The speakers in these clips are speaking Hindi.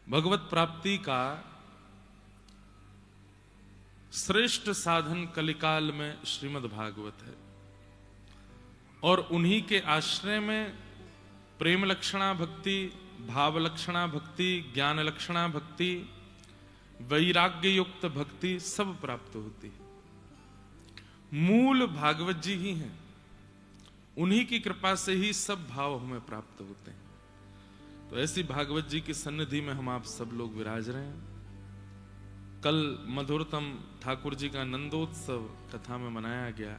भगवत प्राप्ति का श्रेष्ठ साधन कलिकाल में श्रीमद् भागवत है और उन्हीं के आश्रय में प्रेम लक्षणा भक्ति, भाव लक्षणा भक्ति, ज्ञान लक्षणा भक्ति, वैराग्य युक्त भक्ति सब प्राप्त होती है। मूल भागवत जी ही हैं, उन्हीं की कृपा से ही सब भाव हमें प्राप्त होते हैं। तो ऐसी भागवत जी की सन्निधि में हम आप सब लोग विराज रहे हैं। कल मधुरतम ठाकुर जी का नंदोत्सव कथा में मनाया गया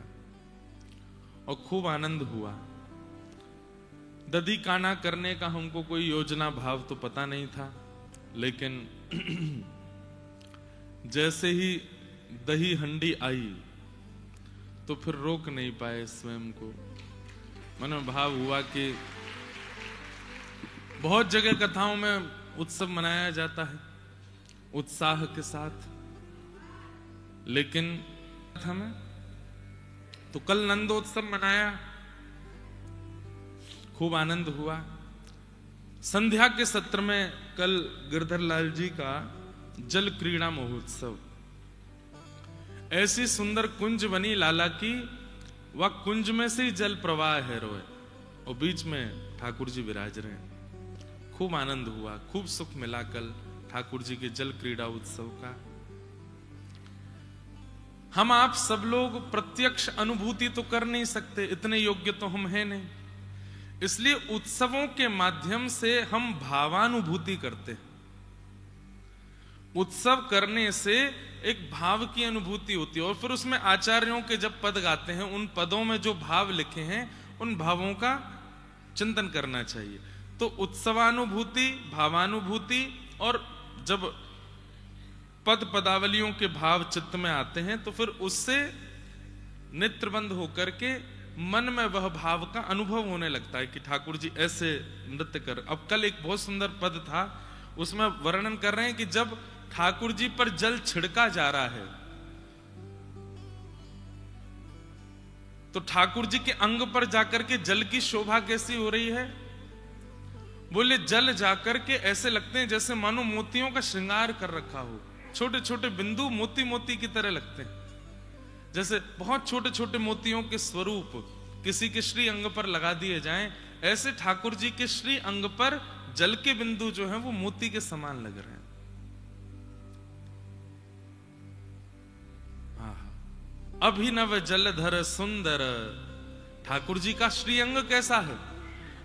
और खूब आनंद हुआ। दधी काना करने का हमको कोई योजना भाव तो पता नहीं था, लेकिन जैसे ही दही हंडी आई तो फिर रोक नहीं पाए स्वयं को। मन में भाव हुआ कि बहुत जगह कथाओं में उत्सव मनाया जाता है उत्साह के साथ, लेकिन कथा में तो कल नंदोत्सव मनाया, खूब आनंद हुआ। संध्या के सत्र में कल गिरधर लाल जी का जल क्रीड़ा महोत्सव, ऐसी सुंदर कुंज बनी लाला की, वह कुंज में से ही जल प्रवाह है रोए और बीच में ठाकुर जी विराज रहे हैं। खूब आनंद हुआ, खूब सुख मिला कल ठाकुर जी के जल क्रीड़ा उत्सव का। हम आप सब लोग प्रत्यक्ष अनुभूति तो कर नहीं सकते, इतने योग्य तो हम हैं नहीं, इसलिए उत्सवों के माध्यम से हम भावानुभूति करते हैं। उत्सव करने से एक भाव की अनुभूति होती है और फिर उसमें आचार्यों के जब पद गाते हैं उन पदों में जो भाव लिखे हैं उन भावों का चिंतन करना चाहिए। तो उत्सवानुभूति, भावानुभूति, और जब पद पदावलियों के भाव चित्त में आते हैं तो फिर उससे नेत्रबंद होकर के मन में वह भाव का अनुभव होने लगता है कि ठाकुर जी ऐसे नृत्य कर। अब कल एक बहुत सुंदर पद था, उसमें वर्णन कर रहे हैं कि जब ठाकुर जी पर जल छिड़का जा रहा है तो ठाकुर जी के अंग पर जाकर के जल की शोभा कैसी हो रही है। बोले जल जाकर के ऐसे लगते हैं जैसे मानो मोतियों का श्रृंगार कर रखा हो, छोटे छोटे बिंदु मोती मोती की तरह लगते हैं, जैसे बहुत छोटे छोटे मोतियों के स्वरूप किसी के श्री अंग पर लगा दिए जाएं, ऐसे ठाकुर जी के श्री अंग पर जल के बिंदु जो हैं वो मोती के समान लग रहे हैं। अभिनव जलधर सुंदर, ठाकुर जी का श्री अंग कैसा है,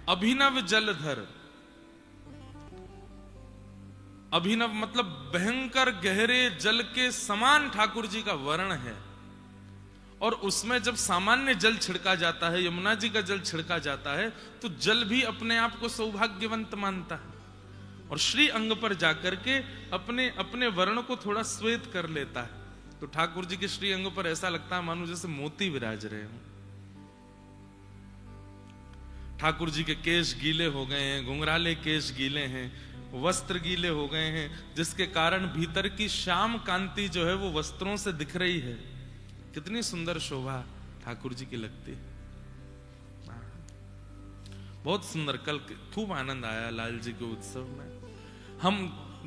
अभिनव जलधर। अभिनव मतलब भयंकर गहरे जल के समान ठाकुर जी का वर्ण है, और उसमें जब सामान्य जल छिड़का जाता है, यमुना जी का जल छिड़का जाता है, तो जल भी अपने आप को सौभाग्यवंत मानता है और श्री अंग पर जाकर के अपने अपने वर्ण को थोड़ा श्वेत कर लेता है। तो ठाकुर जी के श्री अंग पर ऐसा लगता है मानो जैसे मोती विराज रहे हों। ठाकुर जी के केश गीले हो गए हैं, घुंघराले केश गीले हैं, वस्त्र गीले हो गए हैं, जिसके कारण भीतर की श्याम कांति जो है वो वस्त्रों से दिख रही है। कितनी सुंदर शोभा ठाकुर जी की लगती है, बहुत सुंदर। कल खूब आनंद आया लाल जी के उत्सव में। हम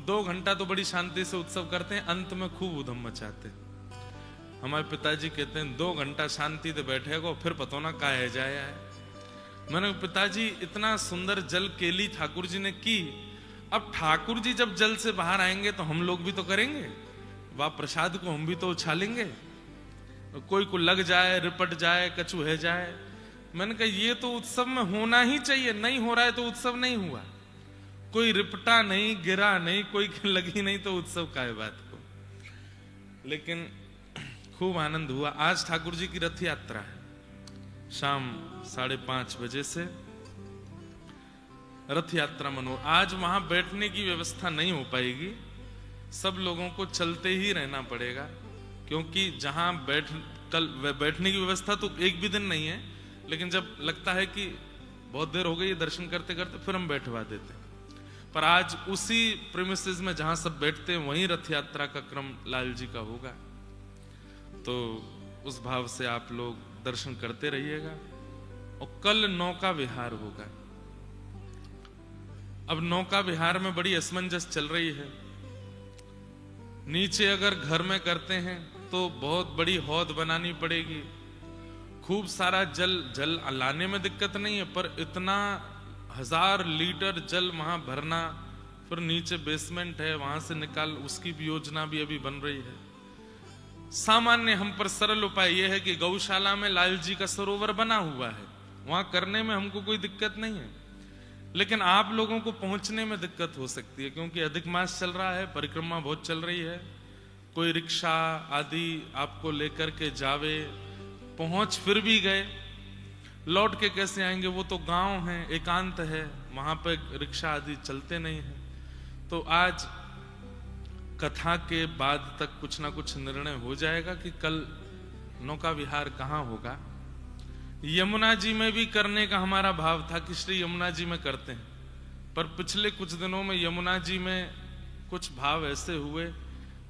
2 घंटा तो बड़ी शांति से उत्सव करते हैं, अंत में खूब उधम मचाते हैं। हमारे पिताजी कहते हैं 2 घंटा शांति से बैठेगा फिर पता ना का है जाए आए। मैंने पिताजी इतना सुंदर जल केली ठाकुर जी ने की, अब ठाकुर जी जब जल से बाहर आएंगे तो हम लोग भी तो करेंगे, वह प्रसाद को हम भी तो उछालेंगे, कोई को लग जाए, रिपट जाए, कचूहे जाए। मैंने कहा ये तो उत्सव में होना ही चाहिए, नहीं हो रहा है तो उत्सव नहीं हुआ। कोई रिपटा नहीं, गिरा नहीं, कोई लगी नहीं तो उत्सव का है बात को। लेकिन खूब आनंद हुआ। आज ठाकुर जी की रथ यात्रा है, शाम 5:30 बजे से रथ यात्रा मनो। आज वहां बैठने की व्यवस्था नहीं हो पाएगी, सब लोगों को चलते ही रहना पड़ेगा, क्योंकि जहां बैठने की व्यवस्था तो एक भी दिन नहीं है, लेकिन जब लगता है कि बहुत देर हो गई दर्शन करते करते फिर हम बैठवा देते हैं। पर आज उसी प्रीमिसेस में जहां सब बैठते हैं वहीं रथ यात्रा का क्रम लाल जी का होगा, तो उस भाव से आप लोग दर्शन करते रहिएगा। और कल नौका विहार होगा, अब नौका विहार में बड़ी असमंजस चल रही है। नीचे अगर घर में करते हैं तो बहुत बड़ी हौद बनानी पड़ेगी, खूब सारा जल लाने में दिक्कत नहीं है, पर इतना 1000 लीटर जल वहां भरना, फिर नीचे बेसमेंट है वहां से निकाल, उसकी भी योजना भी अभी बन रही है। सामान्य हम पर सरल उपाय यह है कि गौशाला में लाल जी का सरोवर बना हुआ है, वहां करने में हमको कोई दिक्कत नहीं है, लेकिन आप लोगों को पहुंचने में दिक्कत हो सकती है, क्योंकि अधिक मास चल रहा है, परिक्रमा बहुत चल रही है। कोई रिक्शा आदि आपको लेकर के जावे, पहुंच फिर भी गए, लौट के कैसे आएंगे? वो तो गांव है, एकांत है, वहां पे रिक्शा आदि चलते नहीं है। तो आज कथा के बाद तक कुछ ना कुछ निर्णय हो जाएगा कि कल नौका विहार कहाँ होगा। यमुना जी में भी करने का हमारा भाव था कि श्री यमुना जी में करते हैं, पर पिछले कुछ दिनों में यमुना जी में कुछ भाव ऐसे हुए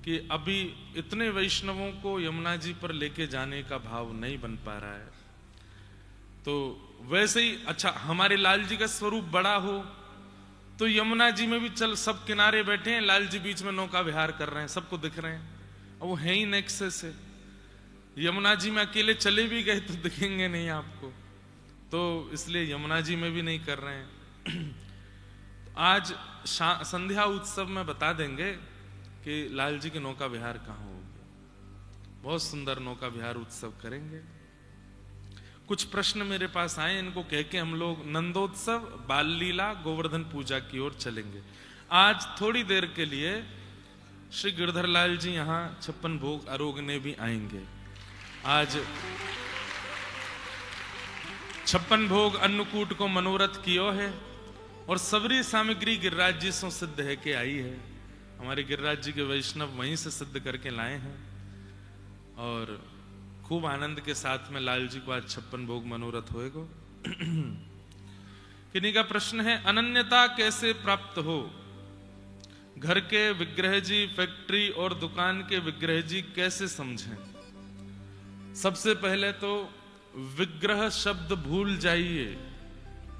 कि अभी इतने वैष्णवों को यमुना जी पर लेके जाने का भाव नहीं बन पा रहा है। तो वैसे ही अच्छा, हमारे लाल जी का स्वरूप बड़ा हो तो यमुना जी में भी चल, सब किनारे बैठे हैं, लाल जी बीच में नौका विहार कर रहे हैं, सबको दिख रहे हैं, और वो है ही नेक्से से। यमुना जी में अकेले चले भी गए तो दिखेंगे नहीं आपको, तो इसलिए यमुना जी में भी नहीं कर रहे हैं। आज संध्या उत्सव में बता देंगे कि लाल जी के नौका विहार कहाँ होगा। बहुत सुंदर नौका विहार उत्सव करेंगे। कुछ प्रश्न मेरे पास आए, इनको कह के हम लोग नंदोत्सव, बाल लीला, गोवर्धन पूजा की ओर चलेंगे। आज थोड़ी देर के लिए श्री गिरधर लाल जी यहाँ 56 भोग आरोगने भी आएंगे। आज 56 भोग अन्नकूट को मनोरथ कियो है, और सबरी सामग्री गिरिराज जी से सिद्ध है कि आई है। हमारे गिरिराज जी के वैष्णव वहीं से सिद्ध करके लाए हैं, और खूब आनंद के साथ में लाल जी को आज 56 भोग मनोरथ होएगा। किन्हीं का प्रश्न है, अनन्यता कैसे प्राप्त हो? घर के विग्रह जी, फैक्ट्री और दुकान के विग्रह जी कैसे समझें? सबसे पहले तो विग्रह शब्द भूल जाइए,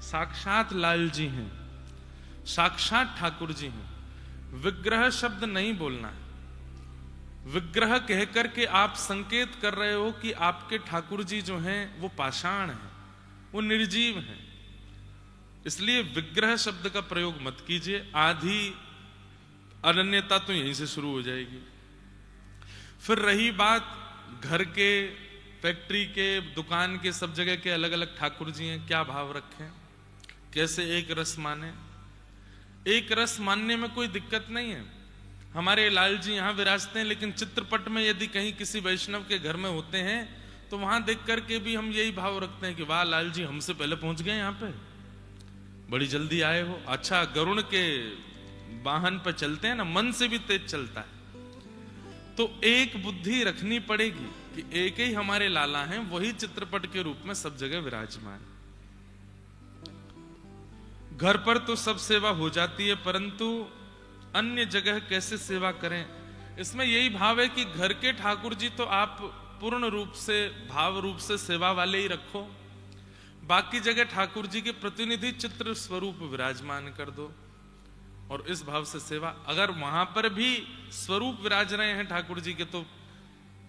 साक्षात लाल जी हैं, साक्षात ठाकुर जी हैं। विग्रह शब्द नहीं बोलना है। विग्रह कहकर के आप संकेत कर रहे हो कि आपके ठाकुर जी जो हैं वो पाषाण हैं, वो निर्जीव हैं, इसलिए विग्रह शब्द का प्रयोग मत कीजिए। आधी अनन्यता तो यहीं से शुरू हो जाएगी। फिर रही बात घर के, फैक्ट्री के, दुकान के, सब जगह के अलग अलग ठाकुर जी हैं, क्या भाव रखें, कैसे एक रस माने? एक रस मानने में कोई दिक्कत नहीं है। हमारे लाल जी यहाँ विराजते हैं, लेकिन चित्रपट में यदि कहीं किसी वैष्णव के घर में होते हैं तो वहां देख करके भी हम यही भाव रखते हैं कि वाह लाल जी हमसे पहले पहुंच गए, यहाँ पे बड़ी जल्दी आए हो। अच्छा, गरुड़ के वाहन पर चलते हैं ना, मन से भी तेज चलता है। तो एक बुद्धि रखनी पड़ेगी कि एक ही हमारे लाला हैं, वही चित्रपट के रूप में सब जगह विराजमान। घर पर तो सब सेवा हो जाती है, परंतु अन्य जगह कैसे सेवा करें, इसमें यही भाव है कि घर के ठाकुर जी तो आप पूर्ण रूप से, भाव रूप से सेवा वाले ही रखो, बाकी जगह ठाकुर जी के प्रतिनिधि चित्र स्वरूप विराजमान कर दो, और इस भाव से सेवा। अगर वहां पर भी स्वरूप विराज रहे हैं ठाकुर जी के, तो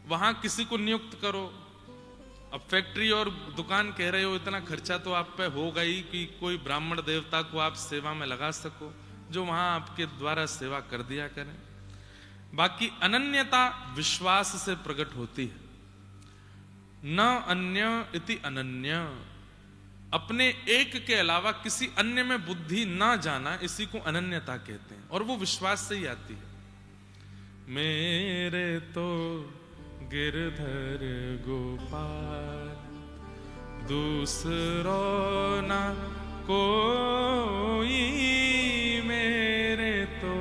वहां किसी को नियुक्त करो। अब फैक्ट्री और दुकान कह रहे हो, इतना खर्चा तो आप पे होगा ही कि कोई ब्राह्मण देवता को आप सेवा में लगा सको, जो वहां आपके द्वारा सेवा कर दिया करें। बाकी अनन्यता विश्वास से प्रकट होती है। न अन्य इति अनन्य, अपने एक के अलावा किसी अन्य में बुद्धि ना जाना, इसी को अनन्यता कहते हैं, और वो विश्वास से ही आती है। मेरे तो गिरधर गोपाल, दूसरो ना कोई, मेरे तो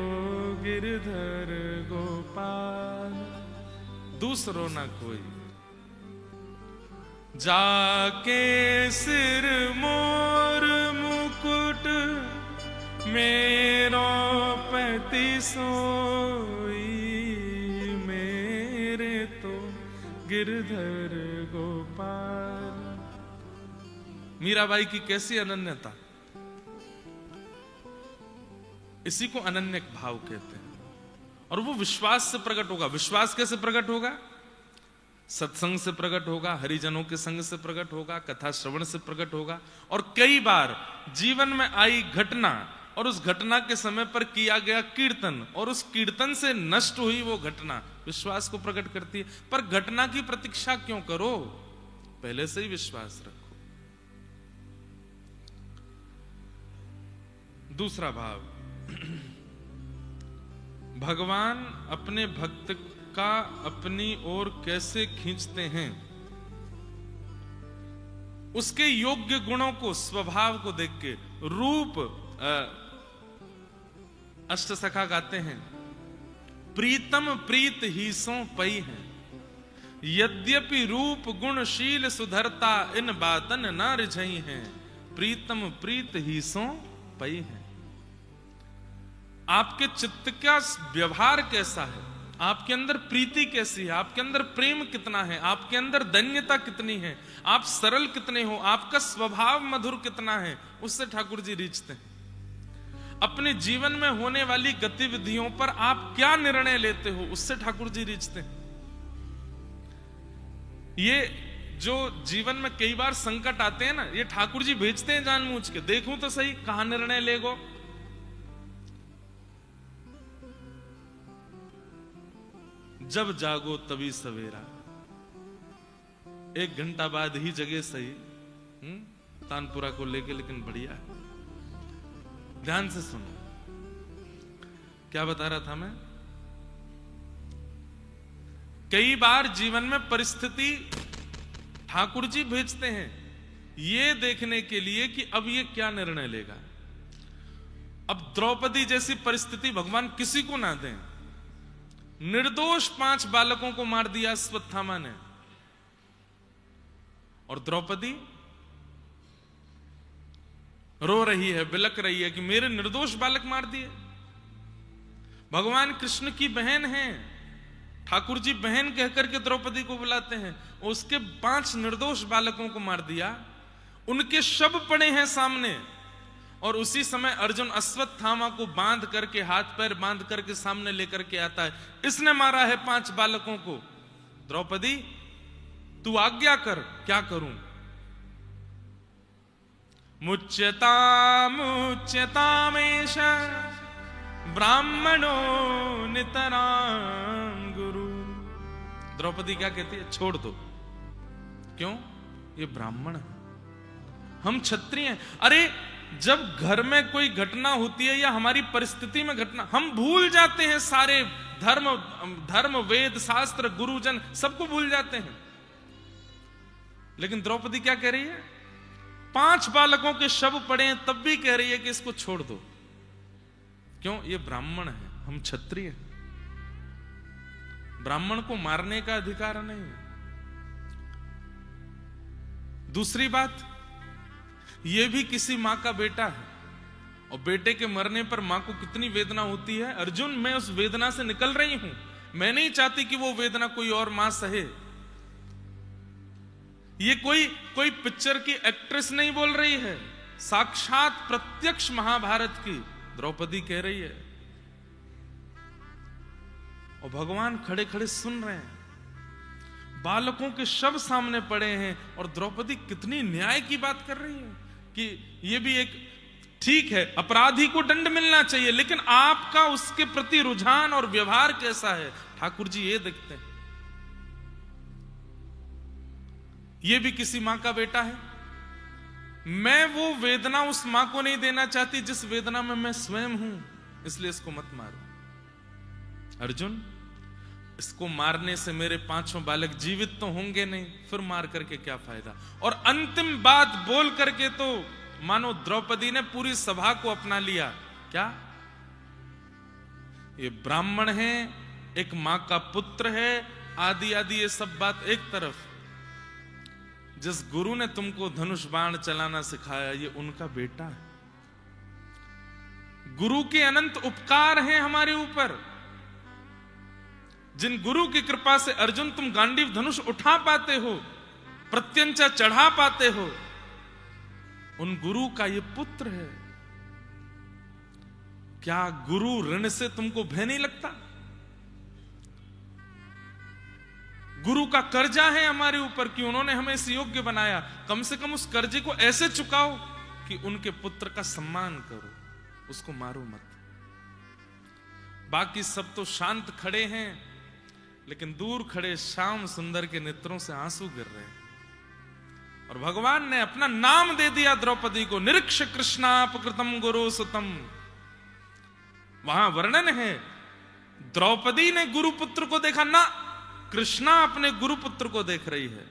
गिरधर गोपाल, दूसरो ना कोई। जाके सिर मोर मुकुट, मेरो पति सोई, मेरे तो गिरधर गोपाल। मीराबाई की कैसी अनन्यता। इसी को अनन्य भाव कहते हैं। और वो विश्वास से प्रकट होगा। विश्वास कैसे प्रकट होगा? सत्संग से प्रकट होगा, हरिजनों के संग से प्रकट होगा, कथा श्रवण से प्रकट होगा। और कई बार जीवन में आई घटना और उस घटना के समय पर किया गया कीर्तन और उस कीर्तन से नष्ट हुई वो घटना विश्वास को प्रकट करती है। पर घटना की प्रतीक्षा क्यों करो, पहले से ही विश्वास रखो। दूसरा भाव, भगवान अपने भक्त का अपनी ओर कैसे खींचते हैं, उसके योग्य गुणों को, स्वभाव को देख के। रूप अष्टसखा गाते हैं, प्रीतम प्रीत ही सो पई है, यद्यपि रूप गुणशील सुधरता, इन बातन न रिझई है, प्रीतम प्रीत ही सो पई है। आपके चित्त का व्यवहार कैसा है, आपके अंदर प्रीति कैसी है, आपके अंदर प्रेम कितना है, आपके अंदर धन्यता कितनी है, आप सरल कितने हो, आपका स्वभाव मधुर कितना है, उससे ठाकुर जी रीझते हैं। अपने जीवन में होने वाली गतिविधियों पर आप क्या निर्णय लेते हो, उससे ठाकुर जी रीझते हैं। ये जो जीवन में कई बार संकट आते हैं ना, ये ठाकुर जी भेजते हैं जानबूझ के, देखूं तो सही कहां निर्णय लेगो। जब जागो तभी सवेरा, 1 घंटा बाद ही जगे सही। तानपुरा को लेके, लेकिन बढ़िया है, ध्यान से सुनो। क्या बता रहा था मैं? कई बार जीवन में परिस्थिति ठाकुर जी भेजते हैं ये देखने के लिए कि अब ये क्या निर्णय लेगा। अब द्रौपदी जैसी परिस्थिति भगवान किसी को ना दें। निर्दोष 5 बालकों को मार दिया अश्वत्थामा ने, और द्रौपदी रो रही है, बिलक रही है कि मेरे निर्दोष बालक मार दिए। भगवान कृष्ण की बहन है, ठाकुर जी बहन कहकर के द्रौपदी को बुलाते हैं, उसके 5 निर्दोष बालकों को मार दिया। उनके शव पड़े हैं सामने, और उसी समय अर्जुन अश्वत्थामा को बांध करके, हाथ पैर बांध करके सामने लेकर के आता है, इसने मारा है 5 बालकों को। द्रौपदी तू आज्ञा कर, क्या करूं? मुच्यता मुच्यतामेष ब्राह्मणो नितरां गुरु। द्रौपदी क्या कहती है? छोड़ दो। क्यों? ये ब्राह्मण है, हम क्षत्रिय हैं। अरे जब घर में कोई घटना होती है या हमारी परिस्थिति में घटना, हम भूल जाते हैं सारे धर्म वेद शास्त्र गुरुजन सबको भूल जाते हैं। लेकिन द्रौपदी क्या कह रही है? 5 बालकों के शव पड़े हैं तब भी कह रही है कि इसको छोड़ दो। क्यों? ये ब्राह्मण है, हम क्षत्रिय हैं, ब्राह्मण को मारने का अधिकार नहीं है। दूसरी बात, ये भी किसी मां का बेटा है, और बेटे के मरने पर मां को कितनी वेदना होती है। अर्जुन, मैं उस वेदना से निकल रही हूं, मैं नहीं चाहती कि वो वेदना कोई और मां सहे। ये कोई पिक्चर की एक्ट्रेस नहीं बोल रही है, साक्षात प्रत्यक्ष महाभारत की द्रौपदी कह रही है, और भगवान खड़े खड़े सुन रहे हैं। बालकों के शव सामने पड़े हैं, और द्रौपदी कितनी न्याय की बात कर रही है कि ये भी एक ठीक है, अपराधी को दंड मिलना चाहिए, लेकिन आपका उसके प्रति रुझान और व्यवहार कैसा है, ठाकुर जी ये देखते हैं। ये भी किसी मां का बेटा है। मैं वो वेदना उस मां को नहीं देना चाहती जिस वेदना में मैं स्वयं हूं, इसलिए इसको मत मारो। अर्जुन, इसको मारने से मेरे 5 बालक जीवित तो होंगे नहीं, फिर मार करके क्या फायदा। और अंतिम बात बोल करके तो मानो द्रौपदी ने पूरी सभा को अपना लिया। क्या? ये ब्राह्मण है, एक मां का पुत्र है, आदि आदि ये सब बात एक तरफ। जिस गुरु ने तुमको धनुष बाण चलाना सिखाया, ये उनका बेटा है। गुरु के अनंत उपकार हैं हमारे ऊपर। जिन गुरु की कृपा से अर्जुन तुम गांडीव धनुष उठा पाते हो, प्रत्यंचा चढ़ा पाते हो, उन गुरु का ये पुत्र है। क्या गुरु ऋण से तुमको भय नहीं लगता? गुरु का कर्जा है हमारे ऊपर कि उन्होंने हमें इस योग्य बनाया। कम से कम उस कर्जे को ऐसे चुकाओ कि उनके पुत्र का सम्मान करो, उसको मारो मत। बाकी सब तो शांत खड़े हैं, लेकिन दूर खड़े श्याम सुंदर के नेत्रों से आंसू गिर रहे हैं। और भगवान ने अपना नाम दे दिया द्रौपदी को, निरीक्ष कृष्णापकृतम गुरु सुतम। वहां वर्णन है, द्रौपदी ने गुरुपुत्र को देखा ना, कृष्णा अपने गुरुपुत्र को देख रही है।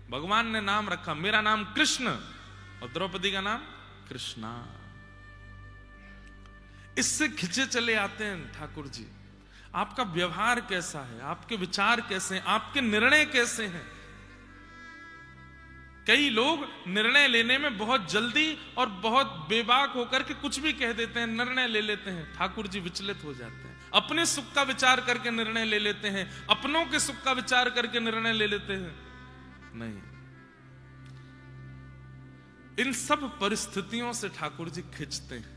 भगवान ने नाम रखा, मेरा नाम कृष्ण और द्रौपदी का नाम कृष्णा। इससे खिंचे चले आते हैं ठाकुर जी, आपका व्यवहार कैसा है, आपके विचार कैसे हैं, आपके निर्णय कैसे हैं। कई लोग निर्णय लेने में बहुत जल्दी और बहुत बेबाक होकर के कुछ भी कह देते हैं, निर्णय ले लेते हैं। ठाकुर जी विचलित हो जाते हैं, अपने सुख का विचार करके निर्णय ले लेते हैं, अपनों के सुख का विचार करके निर्णय ले लेते हैं। नहीं, इन सब परिस्थितियों से ठाकुर जी खिंचते हैं।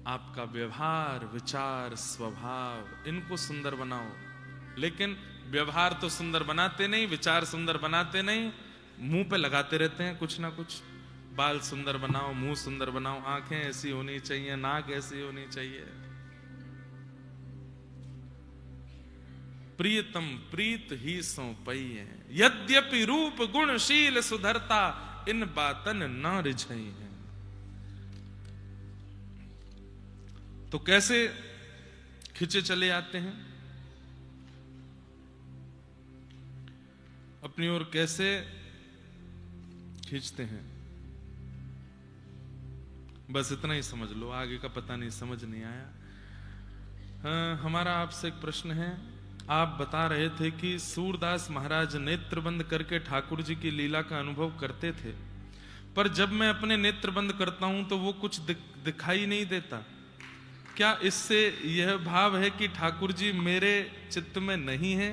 आपका व्यवहार, विचार, स्वभाव, इनको सुंदर बनाओ। लेकिन व्यवहार तो सुंदर बनाते नहीं, विचार सुंदर बनाते नहीं, मुंह पे लगाते रहते हैं कुछ ना कुछ। बाल सुंदर बनाओ, मुंह सुंदर बनाओ, आंखें ऐसी होनी चाहिए, नाक ऐसी होनी चाहिए। प्रियतम प्रीत ही सो पई है, यद्यपि रूप गुण शील सुधरता, इन बातन न रिझई है। तो कैसे खिंचे चले आते हैं, अपनी ओर कैसे खींचते हैं, बस इतना ही समझ लो, आगे का पता नहीं, समझ नहीं आया। हाँ, हमारा आपसे एक प्रश्न है। आप बता रहे थे कि सूरदास महाराज नेत्र बंद करके ठाकुर जी की लीला का अनुभव करते थे, पर जब मैं अपने नेत्र बंद करता हूं तो वो कुछ दिखाई नहीं देता। क्या इससे यह भाव है कि ठाकुर जी मेरे चित्त में नहीं है?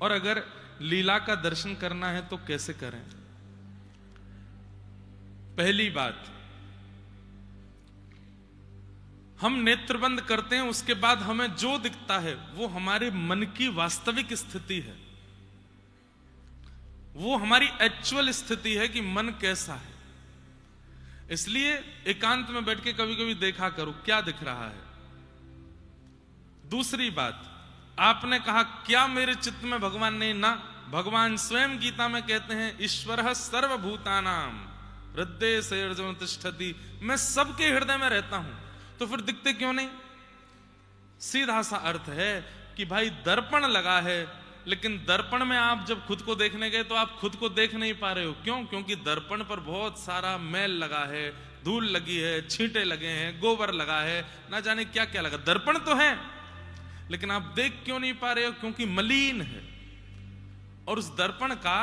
और अगर लीला का दर्शन करना है तो कैसे करें? पहली बात, हम नेत्र बंद करते हैं, उसके बाद हमें जो दिखता है वो हमारे मन की वास्तविक स्थिति है, वो हमारी एक्चुअल स्थिति है कि मन कैसा है। इसलिए एकांत में बैठ के कभी कभी देखा करो क्या दिख रहा है। दूसरी बात, आपने कहा क्या मेरे चित्त में भगवान नहीं? ना, भगवान स्वयं गीता में कहते हैं, ईश्वरः सर्वभूतानां हृदये सैर्जं तिष्ठति। मैं सबके हृदय में रहता हूं, तो फिर दिखते क्यों नहीं? सीधा सा अर्थ है कि भाई दर्पण लगा है, लेकिन दर्पण में आप जब खुद को देखने गए तो आप खुद को देख नहीं पा रहे हो। क्यों? क्योंकि दर्पण पर बहुत सारा मैल लगा है, धूल लगी है, छींटे लगे हैं, गोबर लगा है, ना जाने क्या क्या लगा। दर्पण तो है, लेकिन आप देख क्यों नहीं पा रहे हो? क्योंकि मलिन है। और उस दर्पण का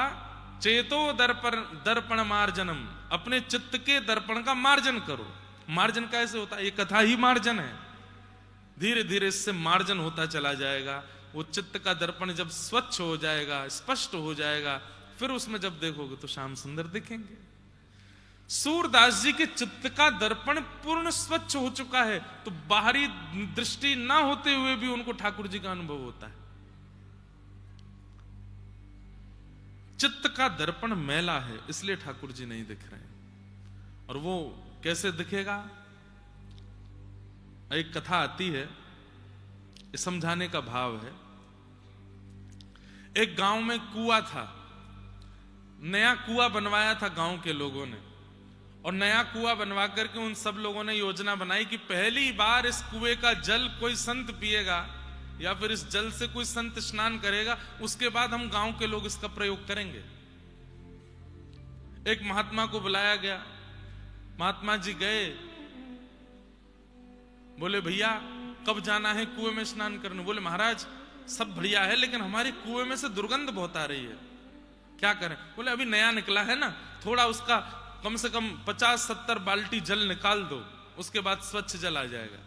चेतो दर्पण मार्जनम, अपने चित्त के दर्पण का मार्जन करो। मार्जन कैसे होता है? ये कथा ही मार्जन है। धीरे धीरे इससे मार्जन होता चला जाएगा। वो चित्त का दर्पण जब स्वच्छ हो जाएगा, स्पष्ट हो जाएगा, फिर उसमें जब देखोगे तो श्याम सुंदर दिखेंगे। सूरदास जी के चित्त का दर्पण पूर्ण स्वच्छ हो चुका है, तो बाहरी दृष्टि ना होते हुए भी उनको ठाकुर जी का अनुभव होता है। चित्त का दर्पण मैला है, इसलिए ठाकुर जी नहीं दिख रहे हैं। और वो कैसे दिखेगा? एक कथा आती है, समझाने का भाव है। एक गांव में कुआं था, नया कुआं बनवाया था गांव के लोगों ने, और नया कुआं बनवा करके उन सब लोगों ने योजना बनाई कि पहली बार इस कुएं का जल कोई संत पिएगा या फिर इस जल से कोई संत स्नान करेगा, उसके बाद हम गांव के लोग इसका प्रयोग करेंगे। एक महात्मा को बुलाया गया, महात्मा जी गए, बोले भैया कब जाना है कुएं में स्नान करने? बोले महाराज सब बढ़िया है, लेकिन हमारे कुएं में से दुर्गंध बहुत आ रही है, क्या करें? बोले अभी नया निकला है ना, थोड़ा उसका कम से कम 50-70 बाल्टी जल निकाल दो, उसके बाद स्वच्छ जल आ जाएगा।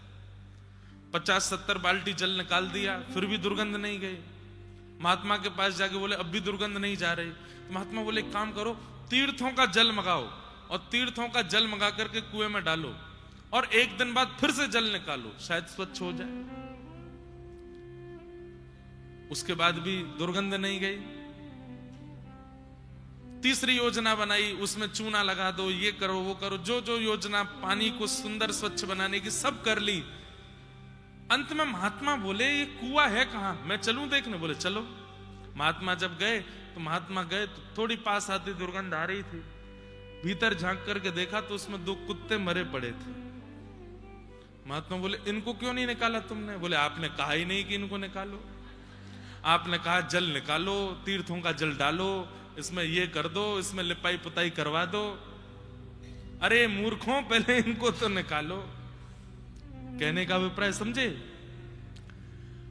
50-70 बाल्टी जल निकाल दिया, फिर भी दुर्गंध नहीं गई। महात्मा के पास जाके बोले अब भी दुर्गंध नहीं जा रही। तो महात्मा बोले काम करो, तीर्थों का जल मंगाओ, और तीर्थों का जल मंगा करके कुएं में डालो, और एक दिन बाद फिर से जल निकालो, शायद स्वच्छ हो जाए। उसके बाद भी दुर्गंध नहीं गई। तीसरी योजना बनाई, उसमें चूना लगा दो, ये करो वो करो, जो जो योजना पानी को सुंदर स्वच्छ बनाने की सब कर ली। अंत में महात्मा बोले ये कुआं है कहां, मैं चलूं देखने? बोले चलो। महात्मा जब गए तो महात्मा गए तो थोड़ी पास आती दुर्गंध आ रही थी। भीतर झांक करके देखा तो उसमें 2 कुत्ते मरे पड़े थे। महात्मा बोले इनको क्यों नहीं निकाला तुमने? बोले आपने कहा ही नहीं कि इनको निकालो। आपने कहा जल निकालो, तीर्थों का जल डालो, इसमें ये कर दो, इसमें लिपाई पुताई करवा दो। अरे मूर्खों, पहले इनको तो निकालो। कहने का अभिप्राय समझे?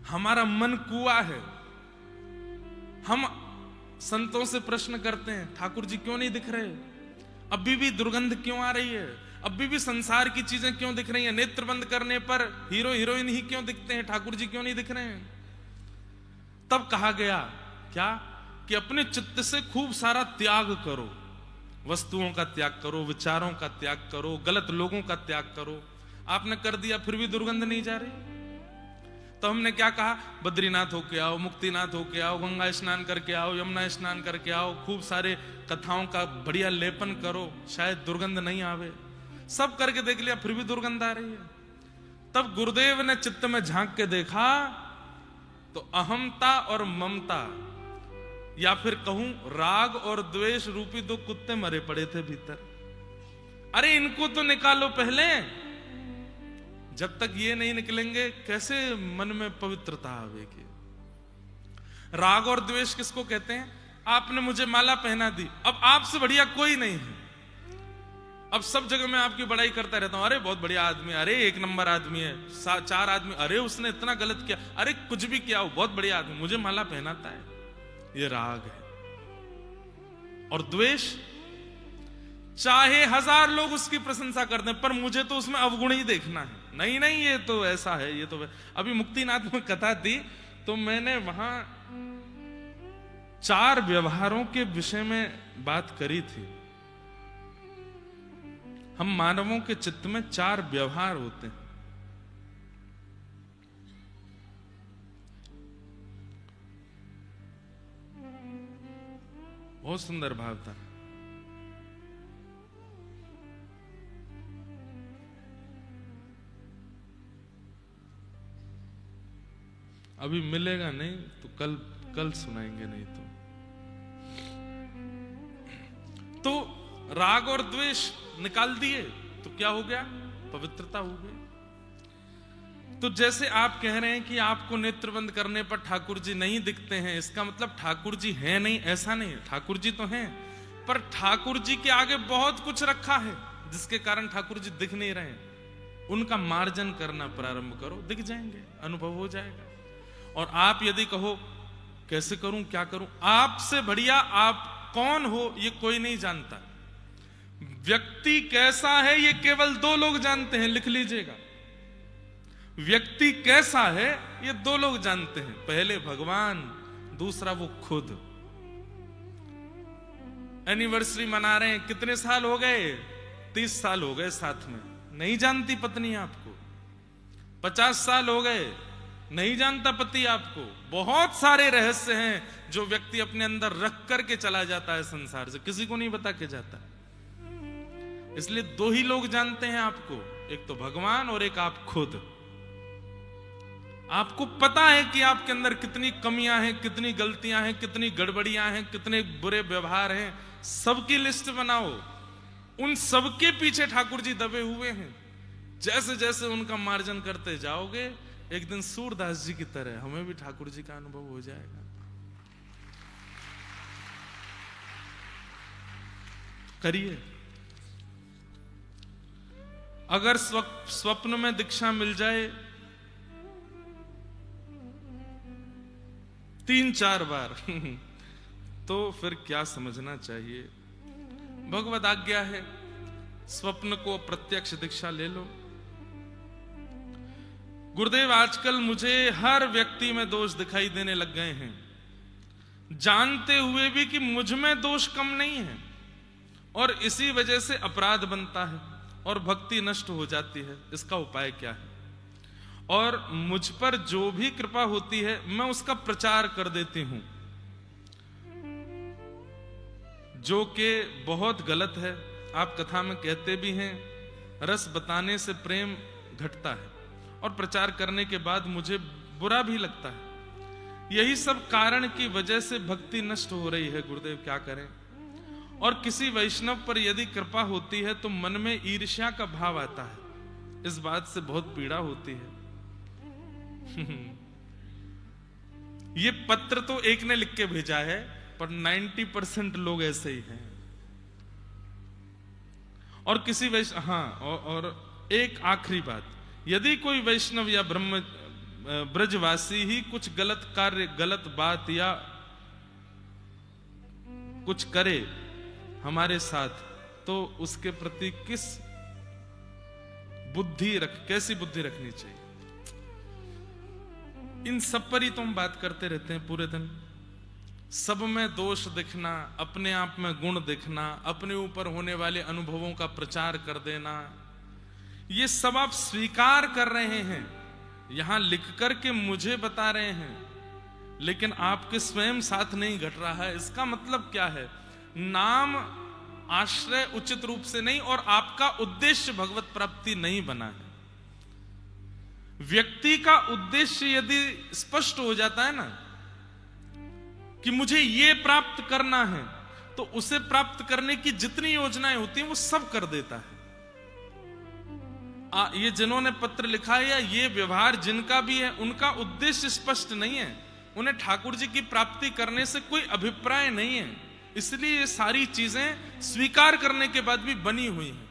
हमारा मन कुआं है। हम संतों से प्रश्न करते हैं ठाकुर जी क्यों नहीं दिख रहे, अभी भी दुर्गंध क्यों आ रही है, अभी भी संसार की चीजें क्यों दिख रही हैं, नेत्र बंद करने पर हीरो हीरोइन ही क्यों दिखते हैं, ठाकुर जी क्यों नहीं दिख रहे हैं? तब कहा गया क्या कि अपने चित्त से खूब सारा त्याग करो, वस्तुओं का त्याग करो, विचारों का त्याग करो, गलत लोगों का त्याग करो। आपने कर दिया फिर भी दुर्गंध नहीं जा रही। तो हमने क्या कहा, बद्रीनाथ होके आओ, मुक्तिनाथ होके आओ, गंगा स्नान करके आओ, यमुना स्नान करके आओ, खूब सारे कथाओं का बढ़िया लेपन करो, शायद दुर्गंध नहीं आवे। सब करके देख लिया फिर भी दुर्गंध आ रही है। तब गुरुदेव ने चित्त में झांक के देखा तो अहमता और ममता, या फिर कहूं राग और द्वेष रूपी 2 कुत्ते मरे पड़े थे भीतर। अरे इनको तो निकालो पहले। जब तक ये नहीं निकलेंगे कैसे मन में पवित्रता आवेगी? राग और द्वेष किसको कहते हैं? आपने मुझे माला पहना दी, अब आपसे बढ़िया कोई नहीं है। अब सब जगह मैं आपकी बड़ाई करता रहता हूं, अरे बहुत बढ़िया आदमी, अरे 1 नंबर आदमी है। 4 आदमी, अरे उसने इतना गलत किया, अरे कुछ भी किया हो, बहुत बढ़िया आदमी, मुझे माला पहनाता है। ये राग है। और द्वेष, चाहे 1000 लोग उसकी प्रशंसा कर दें पर मुझे तो उसमें अवगुण ही देखना है। नहीं नहीं, ये तो ऐसा है, ये तो अभी मुक्तिनाथ में कथा थी तो मैंने वहां 4 व्यवहारों के विषय में बात करी थी। हम मानवों के चित्त में 4 व्यवहार होते हैं। बहुत सुंदर भाव था। अभी मिलेगा नहीं तो कल सुनाएंगे, नहीं तो राग और द्वेष निकाल दिए तो क्या हो गया? पवित्रता हो गई। तो जैसे आप कह रहे हैं कि आपको नेत्र बंद करने पर ठाकुर जी नहीं दिखते हैं, इसका मतलब ठाकुर जी हैं नहीं, ऐसा नहीं है। ठाकुर जी तो हैं, पर ठाकुर जी के आगे बहुत कुछ रखा है जिसके कारण ठाकुर जी दिख नहीं रहे हैं। उनका मार्जन करना प्रारंभ करो, दिख जाएंगे, अनुभव हो जाएगा। और आप यदि कहो कैसे करूं, क्या करूं, आपसे बढ़िया आप कौन हो ये कोई नहीं जानता। व्यक्ति कैसा है ये केवल 2 लोग जानते हैं, लिख लीजिएगा। व्यक्ति कैसा है ये 2 लोग जानते हैं, पहले भगवान, दूसरा वो खुद। एनिवर्सरी मना रहे हैं, कितने साल हो गए? 30 साल हो गए साथ में, नहीं जानती पत्नी आपको। 50 साल हो गए, नहीं जानता पति आपको। बहुत सारे रहस्य हैं जो व्यक्ति अपने अंदर रख करके चला जाता है संसार से, किसी को नहीं बता के जाता। इसलिए 2 ही लोग जानते हैं आपको, एक तो भगवान और एक आप खुद। आपको पता है कि आपके अंदर कितनी कमियां हैं, कितनी गलतियां हैं, कितनी गड़बड़ियां हैं, कितने बुरे व्यवहार हैं। सबकी लिस्ट बनाओ, उन सबके पीछे ठाकुर जी दबे हुए हैं। जैसे जैसे उनका मार्जन करते जाओगे, एक दिन सूरदास जी की तरह हमें भी ठाकुर जी का अनुभव हो जाएगा। करिए। अगर स्वप्न में दीक्षा मिल जाए 3-4 बार तो फिर क्या समझना चाहिए? भगवद आज्ञा है, स्वप्न को प्रत्यक्ष दीक्षा ले लो। गुरुदेव आजकल मुझे हर व्यक्ति में दोष दिखाई देने लग गए हैं, जानते हुए भी कि मुझ में दोष कम नहीं है, और इसी वजह से अपराध बनता है। और भक्ति नष्ट हो जाती है, इसका उपाय क्या है? और मुझ पर जो भी कृपा होती है मैं उसका प्रचार कर देती हूं, जो कि बहुत गलत है। आप कथा में कहते भी हैं रस बताने से प्रेम घटता है, और प्रचार करने के बाद मुझे बुरा भी लगता है। यही सब कारण की वजह से भक्ति नष्ट हो रही है। गुरुदेव क्या करें? और किसी वैष्णव पर यदि कृपा होती है तो मन में ईर्ष्या का भाव आता है, इस बात से बहुत पीड़ा होती है। ये पत्र तो एक ने लिख के भेजा है, पर 90% लोग ऐसे ही हैं। और किसी वैष्णव, हाँ, और एक आखिरी बात, यदि कोई वैष्णव या ब्रजवासी ही कुछ गलत कार्य, गलत बात या कुछ करे हमारे साथ, तो उसके प्रति कैसी बुद्धि रखनी चाहिए? इन सब पर ही तो हम बात करते रहते हैं पूरे दिन। सब में दोष दिखना, अपने आप में गुण दिखना, अपने ऊपर होने वाले अनुभवों का प्रचार कर देना, ये सब आप स्वीकार कर रहे हैं, यहां लिख करके मुझे बता रहे हैं, लेकिन आपके स्वयं साथ नहीं घट रहा है। इसका मतलब क्या है? नाम आश्रय उचित रूप से नहीं, और आपका उद्देश्य भगवत प्राप्ति नहीं बना है। व्यक्ति का उद्देश्य यदि स्पष्ट हो जाता है ना कि मुझे ये प्राप्त करना है, तो उसे प्राप्त करने की जितनी योजनाएं होती हैं वो सब कर देता है। ये जिन्होंने पत्र लिखा है या ये व्यवहार जिनका भी है, उनका उद्देश्य स्पष्ट नहीं है। उन्हें ठाकुर जी की प्राप्ति करने से कोई अभिप्राय नहीं है, इसलिए ये सारी चीजें स्वीकार करने के बाद भी बनी हुई हैं।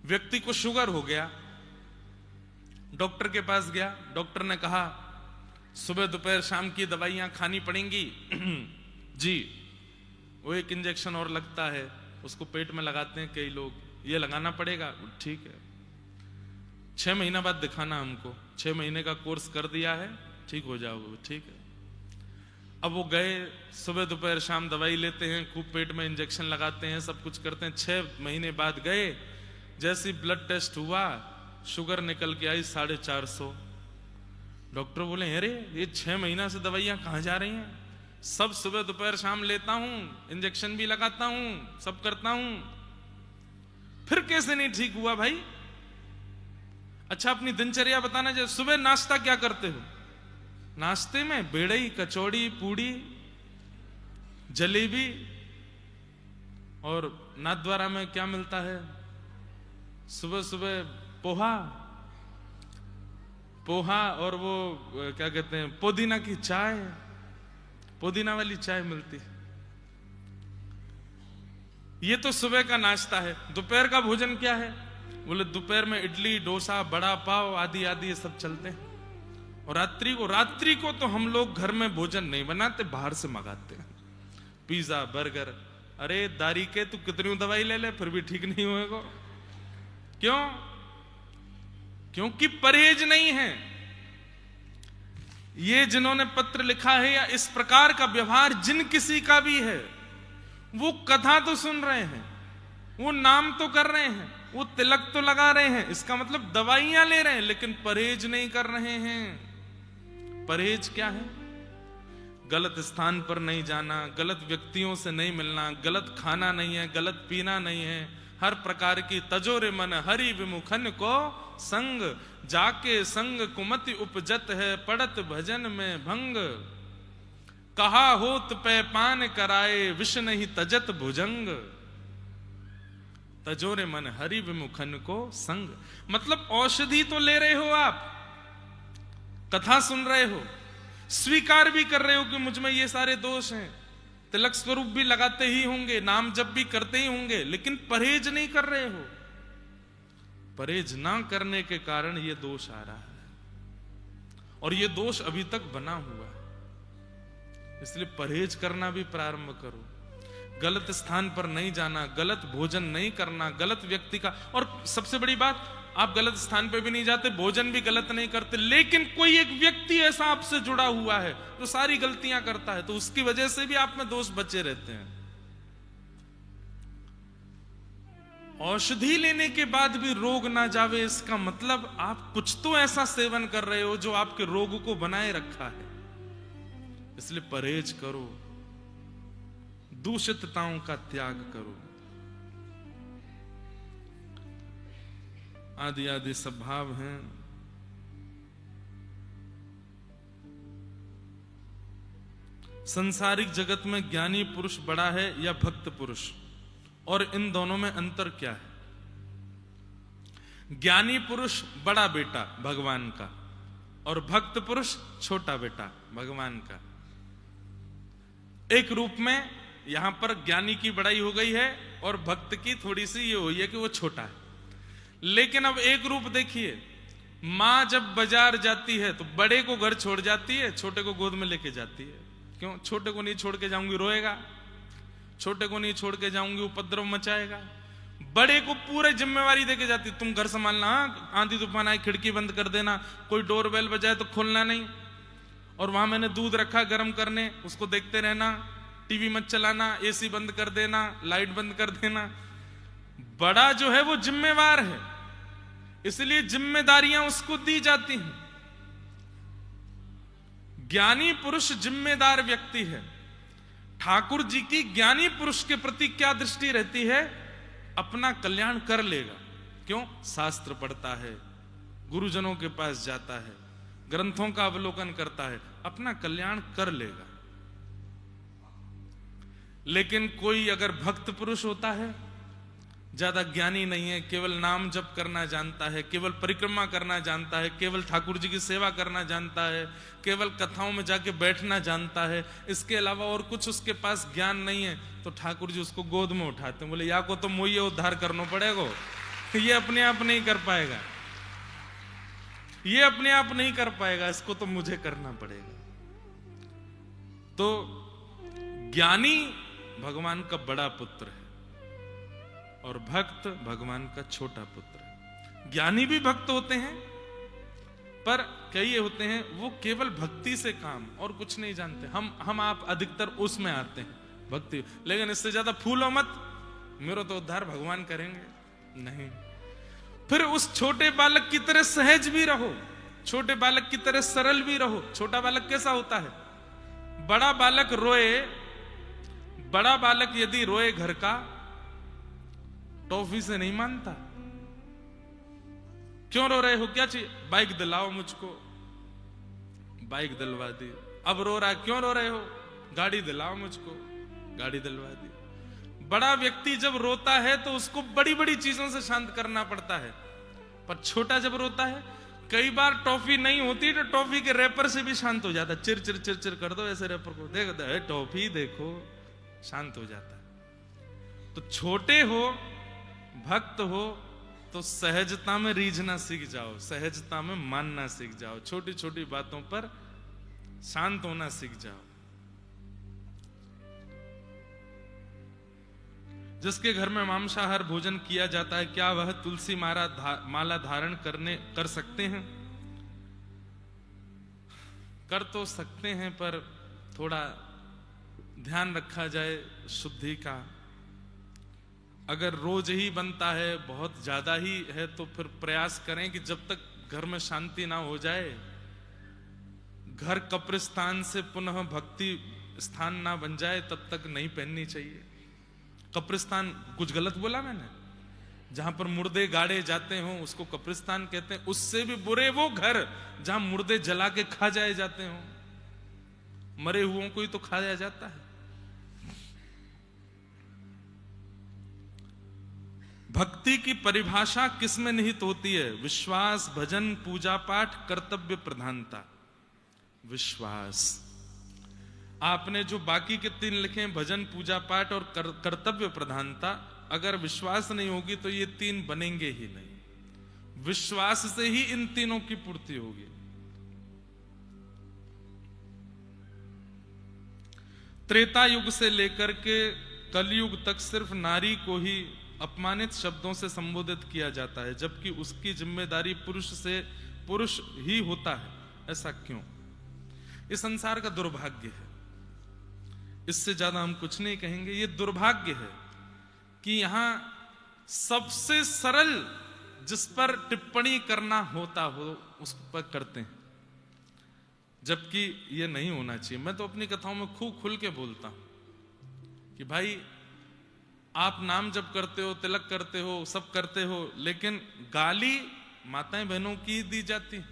व्यक्ति को शुगर हो गया, डॉक्टर के पास गया, डॉक्टर ने कहा सुबह दोपहर शाम की दवाइयां खानी पड़ेंगी। जी, वो एक इंजेक्शन और लगता है, उसको पेट में लगाते हैं कई लोग, ये लगाना पड़ेगा। ठीक है, 6 महीना बाद दिखाना हमको, 6 महीने का कोर्स कर दिया है, ठीक हो जाओगे। ठीक है, अब वो गए, सुबह दोपहर शाम दवाई लेते हैं, खूब पेट में इंजेक्शन लगाते हैं, सब कुछ करते हैं। 6 महीने बाद गए, जैसे ब्लड टेस्ट हुआ, शुगर निकल के आई 450। डॉक्टर बोले अरे ये 6 महीना से दवाइयां कहां जा रही हैं? सब सुबह दोपहर शाम लेता हूं, इंजेक्शन भी लगाता हूं, सब करता हूं, फिर कैसे नहीं ठीक हुआ भाई? अच्छा अपनी दिनचर्या बताना। जैसे सुबह नाश्ता क्या करते हो? नाश्ते में बेड़ई, कचौड़ी, पूड़ी, जलेबी, और नाथद्वारा में क्या मिलता है? सुबह सुबह पोहा और वो क्या कहते हैं, पुदीना की चाय, पुदीना वाली चाय मिलती है। ये तो सुबह का नाश्ता है। दोपहर का भोजन क्या है? बोले दोपहर में इडली, डोसा, बड़ा पाव आदि आदि ये सब चलते हैं। और रात्रि को तो हम लोग घर में भोजन नहीं बनाते, बाहर से मंगाते हैं, पिज्जा, बर्गर। अरे दारी के तू कितनी दवाई ले ले फिर भी ठीक नहीं होएगा। क्यों? क्योंकि परहेज नहीं है। ये जिन्होंने पत्र लिखा है या इस प्रकार का व्यवहार जिन किसी का भी है, वो कथा तो सुन रहे हैं, वो नाम तो कर रहे हैं, वो तिलक तो लगा रहे हैं, इसका मतलब दवाइयां ले रहे हैं, लेकिन परहेज नहीं कर रहे हैं। परहेज क्या है? गलत स्थान पर नहीं जाना, गलत व्यक्तियों से नहीं मिलना, गलत खाना नहीं है, गलत पीना नहीं है, हर प्रकार की तजोरे मन हरि विमुखन को संग, जाके संग कुमति उपजत है, पड़त भजन में भंग, कहा होत पे पान कराए, विष नहीं तजत भुजंग, तजोरे मन हरि विमुखन को संग। मतलब औषधि तो ले रहे हो आप, कथा सुन रहे हो, स्वीकार भी कर रहे हो कि मुझ में ये सारे दोष हैं, तिलक स्वरूप भी लगाते ही होंगे, नाम जप भी करते ही होंगे, लेकिन परहेज नहीं कर रहे हो। परहेज ना करने के कारण ये दोष आ रहा है, और ये दोष अभी तक बना हुआ है। इसलिए परहेज करना भी प्रारंभ करो। गलत स्थान पर नहीं जाना, गलत भोजन नहीं करना, गलत व्यक्ति का, और सबसे बड़ी बात, आप गलत स्थान पे भी नहीं जाते, भोजन भी गलत नहीं करते, लेकिन कोई एक व्यक्ति ऐसा आपसे जुड़ा हुआ है जो सारी गलतियां करता है, तो उसकी वजह से भी आप में दोष बचे रहते हैं। औषधि लेने के बाद भी रोग ना जावे, इसका मतलब आप कुछ तो ऐसा सेवन कर रहे हो जो आपके रोग को बनाए रखा है। इसलिए परहेज करो, दूषितताओं का त्याग करो। आदि आदि सब भाव हैं। संसारिक जगत में ज्ञानी पुरुष बड़ा है या भक्त पुरुष, और इन दोनों में अंतर क्या है? ज्ञानी पुरुष बड़ा बेटा भगवान का, और भक्त पुरुष छोटा बेटा भगवान का। एक रूप में यहां पर ज्ञानी की बड़ाई हो गई है और भक्त की थोड़ी सी ये हुई है कि वो छोटा है। लेकिन अब एक रूप देखिए, मां जब बाजार जाती है तो बड़े को घर छोड़ जाती है, छोटे को गोद में लेके जाती है। क्यों? छोटे को नहीं छोड़ के जाऊंगी रोएगा, छोटे को नहीं छोड़ के जाऊंगी उपद्रव मचाएगा। बड़े को पूरे जिम्मेवारी देके जाती, तुम घर संभालना, आंधी तूफान आए खिड़की बंद कर देना, कोई डोरबेल बजाए तो खोलना नहीं, और वहां मैंने दूध रखा गर्म करने, उसको देखते रहना, टीवी मत चलाना, एसी बंद कर देना, लाइट बंद कर देना। बड़ा जो है वो जिम्मेवार है, इसलिए जिम्मेदारियां उसको दी जाती हैं। ज्ञानी पुरुष जिम्मेदार व्यक्ति है। ठाकुर जी की ज्ञानी पुरुष के प्रति क्या दृष्टि रहती है? अपना कल्याण कर लेगा। क्यों? शास्त्र पढ़ता है, गुरुजनों के पास जाता है, ग्रंथों का अवलोकन करता है, अपना कल्याण कर लेगा। लेकिन कोई अगर भक्त पुरुष होता है, ज्यादा ज्ञानी नहीं है, केवल नाम जप करना जानता है, केवल परिक्रमा करना जानता है, केवल ठाकुर जी की सेवा करना जानता है, केवल कथाओं में जाके बैठना जानता है, इसके अलावा और कुछ उसके पास ज्ञान नहीं है, तो ठाकुर जी उसको गोद में उठाते हैं, बोले या को तो मोइये उद्धार करना पड़ेगा, ये अपने आप नहीं कर पाएगा, ये अपने आप नहीं कर पाएगा, इसको तो मुझे करना पड़ेगा। तो ज्ञानी भगवान का बड़ा पुत्र है और भक्त भगवान का छोटा पुत्र है। ज्ञानी भी भक्त होते हैं, पर कई होते हैं वो केवल भक्ति से काम और कुछ नहीं जानते। हम आप अधिकतर उसमें आते हैं भक्ति, लेकिन इससे ज्यादा फूलो मत, मेरा तो उद्धार भगवान करेंगे, नहीं। फिर उस छोटे बालक की तरह सहज भी रहो, छोटे बालक की तरह सरल भी रहो। छोटा बालक कैसा होता है? बड़ा बालक रोए, बड़ा बालक यदि रोए घर का, टॉफी से नहीं मानता। क्यों रो रहे हो? क्या चाहिए? बाइक दिलाओ मुझको, बाइक दिलवा दी। अब रो रहा है, क्यों रो रहे हो? गाड़ी दिलाओ मुझको, गाड़ी दिलवा दी। बड़ा व्यक्ति जब रोता है तो उसको बड़ी बड़ी चीजों से शांत करना पड़ता है, पर छोटा जब रोता है, कई बार टॉफी नहीं होती तो टॉफी के रैपर से भी शांत हो जाता है। चिर चिर चिर चिर कर दो ऐसे रैपर को, देख दे टॉफी, देखो शांत हो जाता है। तो छोटे हो, भक्त हो, तो सहजता में रीझना सीख जाओ, सहजता में मानना सीख जाओ, छोटी छोटी बातों पर शांत होना सीख जाओ। जिसके घर में मांसाहार भोजन किया जाता है, क्या वह तुलसी माला धारण कर सकते हैं? कर तो सकते हैं, पर थोड़ा ध्यान रखा जाए शुद्धि का। अगर रोज ही बनता है, बहुत ज्यादा ही है, तो फिर प्रयास करें कि जब तक घर में शांति ना हो जाए, घर कब्रिस्तान से पुनः भक्ति स्थान ना बन जाए, तब तक नहीं पहननी चाहिए। कब्रिस्तान कुछ गलत बोला मैंने? जहां पर मुर्दे गाड़े जाते हो उसको कब्रिस्तान कहते हैं। उससे भी बुरे वो घर जहां मुर्दे जला के खा जाए जाते हो, मरे हुओं को ही तो खाया जाता है। भक्ति की परिभाषा किसमें निहित होती है? विश्वास, भजन, पूजा पाठ, कर्तव्य प्रधानता। विश्वास। आपने जो बाकी के 3 लिखे, भजन, पूजा पाठ और कर्तव्य प्रधानता, अगर विश्वास नहीं होगी तो ये 3 बनेंगे ही नहीं। विश्वास से ही इन तीनों की पूर्ति होगी। त्रेता युग से लेकर के कलयुग तक सिर्फ नारी को ही अपमानित शब्दों से संबोधित किया जाता है, जबकि उसकी जिम्मेदारी पुरुष ही होता है। ऐसा क्यों? इस संसार का दुर्भाग्य है, इससे ज्यादा हम कुछ नहीं कहेंगे। ये दुर्भाग्य है कि यहां सबसे सरल जिस पर टिप्पणी करना होता हो उस पर करते हैं, जबकि ये नहीं होना चाहिए। मैं तो अपनी कथाओं में खूब खुल के बोलता हूं कि भाई आप नाम जप करते हो, तिलक करते हो, सब करते हो, लेकिन गाली माताएं बहनों की दी जाती है,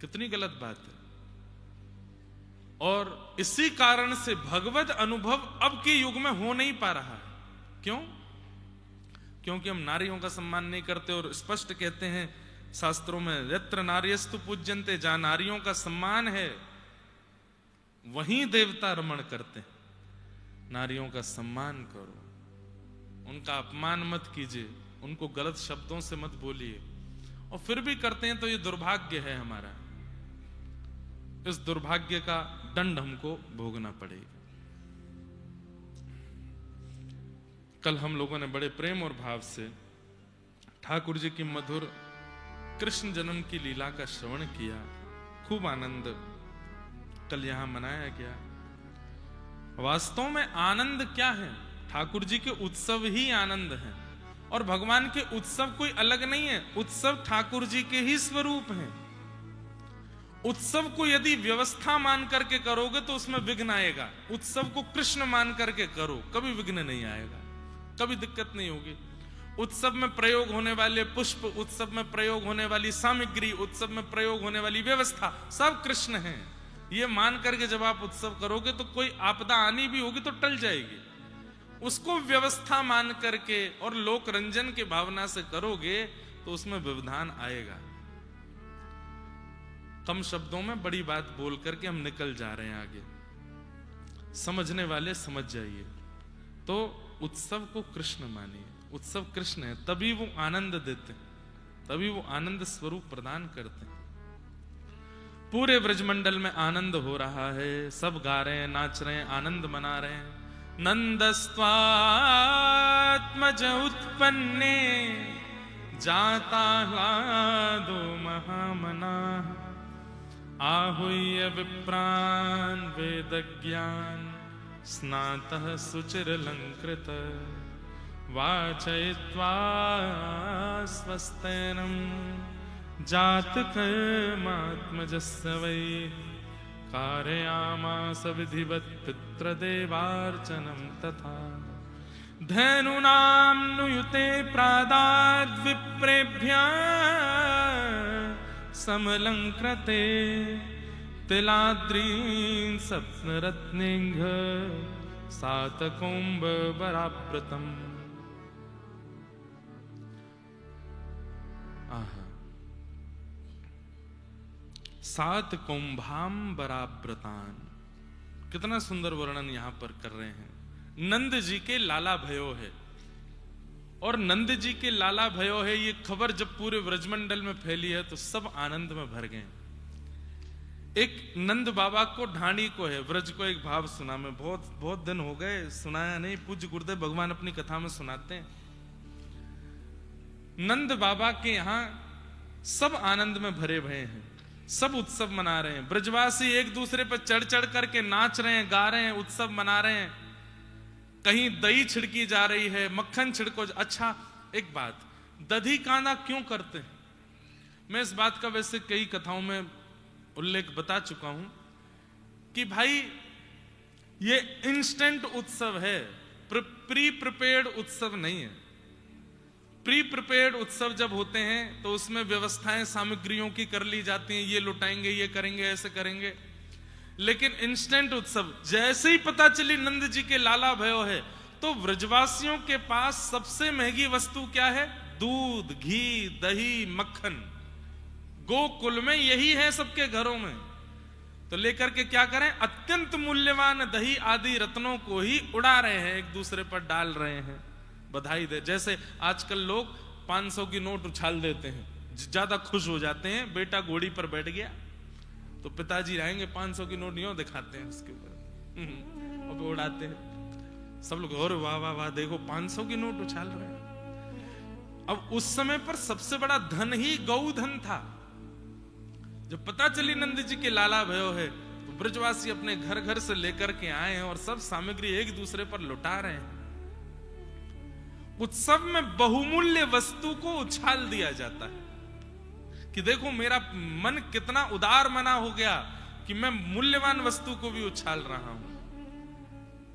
कितनी गलत बात है। और इसी कारण से भगवत अनुभव अब के युग में हो नहीं पा रहा है। क्यों? क्योंकि हम नारियों का सम्मान नहीं करते, और स्पष्ट कहते हैं शास्त्रों में, यत्र नार्यस्तु पूज्यन्ते, जहां नारियों का सम्मान है वहीं देवता रमण करते हैं। नारियों का सम्मान करो, उनका अपमान मत कीजिए, उनको गलत शब्दों से मत बोलिए। और फिर भी करते हैं तो ये दुर्भाग्य है हमारा। इस दुर्भाग्य का दंड हमको भोगना पड़ेगा। कल हम लोगों ने बड़े प्रेम और भाव से ठाकुर जी की मधुर कृष्ण जन्म की लीला का श्रवण किया, खूब आनंद कल यहां मनाया गया। वास्तव में आनंद क्या है? ठाकुर जी के उत्सव ही आनंद है, और भगवान के उत्सव कोई अलग नहीं है, उत्सव ठाकुर जी के ही स्वरूप हैं। उत्सव को यदि व्यवस्था मान करके करोगे तो उसमें विघ्न आएगा। उत्सव को कृष्ण मान करके करो, कभी विघ्न नहीं आएगा, कभी दिक्कत नहीं होगी। उत्सव में प्रयोग होने वाले पुष्प, उत्सव में प्रयोग होने वाली सामग्री, उत्सव में प्रयोग होने वाली व्यवस्था, सब कृष्ण हैं। ये मान करके जब आप उत्सव करोगे तो कोई आपदा आनी भी होगी तो टल जाएगी। उसको व्यवस्था मान करके और लोक रंजन की भावना से करोगे तो उसमें व्यवधान आएगा। कम शब्दों में बड़ी बात बोल करके हम निकल जा रहे हैं आगे, समझने वाले समझ जाइए। तो उत्सव को कृष्ण मानिए, उत्सव कृष्ण है, तभी वो आनंद देते हैं, तभी वो आनंद स्वरूप प्रदान करते हैं। पूरे ब्रजमंडल में आनंद हो रहा है, सब गा रहे हैं, नाच रहे हैं, आनंद मना रहे हैं। नंदस्त्वात्मज उत्पन्ने जाता ह्लादो महामना, आहूय विप्रान वेदज्ञान स्नातः सुचिरलंकृत, वाचयित्वा स्वस्तेनम जातकर्मात्मजस्य वै, कारयामास विधिवत् पितृदेवार्चनं तथा। धनुनां नुयुते प्रादाद् विप्रेभ्यः समलंकृते, तिलाद्रीन् सप्तरत्नेङ्घ सातकौम्बरावृतम्। सात कुंभाम्बराव्रतान, कितना सुंदर वर्णन यहां पर कर रहे हैं। नंद जी के लाला भयो है, और नंद जी के लाला भयो है, ये खबर जब पूरे ब्रजमंडल में फैली है तो सब आनंद में भर गए। एक नंद बाबा को ढाणी को है, ब्रज को एक भाव सुना, मैं बहुत दिन हो गए सुनाया नहीं, पूज्य गुरुदेव भगवान अपनी कथा में सुनाते हैं। नंद बाबा के यहां सब आनंद में भरे भरे हैं, सब उत्सव मना रहे हैं। ब्रजवासी एक दूसरे पर चढ़ चढ़ करके नाच रहे हैं, गा रहे हैं, उत्सव मना रहे हैं। कहीं दही छिड़की जा रही है, मक्खन छिड़को। अच्छा एक बात, दधी कांदा क्यों करते हैं? मैं इस बात का वैसे कई कथाओं में उल्लेख बता चुका हूं कि भाई ये इंस्टेंट उत्सव है, प्री प्रिपेयर्ड उत्सव नहीं है। प्री प्रिपेयर्ड उत्सव जब होते हैं तो उसमें व्यवस्थाएं सामग्रियों की कर ली जाती हैं, ये लुटाएंगे, ये करेंगे, ऐसे करेंगे। लेकिन इंस्टेंट उत्सव, जैसे ही पता चली नंद जी के लाला भयो है तो ब्रजवासियों के पास सबसे महंगी वस्तु क्या है? दूध, घी, दही, मक्खन। गोकुल में यही है सबके घरों में। तो लेकर के क्या करें? अत्यंत मूल्यवान दही आदि रत्नों को ही उड़ा रहे हैं, एक दूसरे पर डाल रहे हैं। बधाई दे, जैसे आजकल लोग 500 की नोट उछाल देते हैं, ज्यादा खुश हो जाते हैं। बेटा घोड़ी पर बैठ गया तो पिताजी आएंगे 500 की नोट यूं दिखाते हैं उसके ऊपर और उड़ाते हैं। सब लोग और वाह वाह वाह, देखो 500 की नोट उछाल रहे हैं। अब उस समय पर सबसे बड़ा धन ही गौधन था। जब पता चली नंद जी के लाला भयो है तो ब्रजवासी अपने घर घर से लेकर के आए हैं और सब सामग्री एक दूसरे पर लुटा रहे हैं। उत्सव में बहुमूल्य वस्तु को उछाल दिया जाता है कि देखो मेरा मन कितना उदार मना हो गया कि मैं मूल्यवान वस्तु को भी उछाल रहा हूं।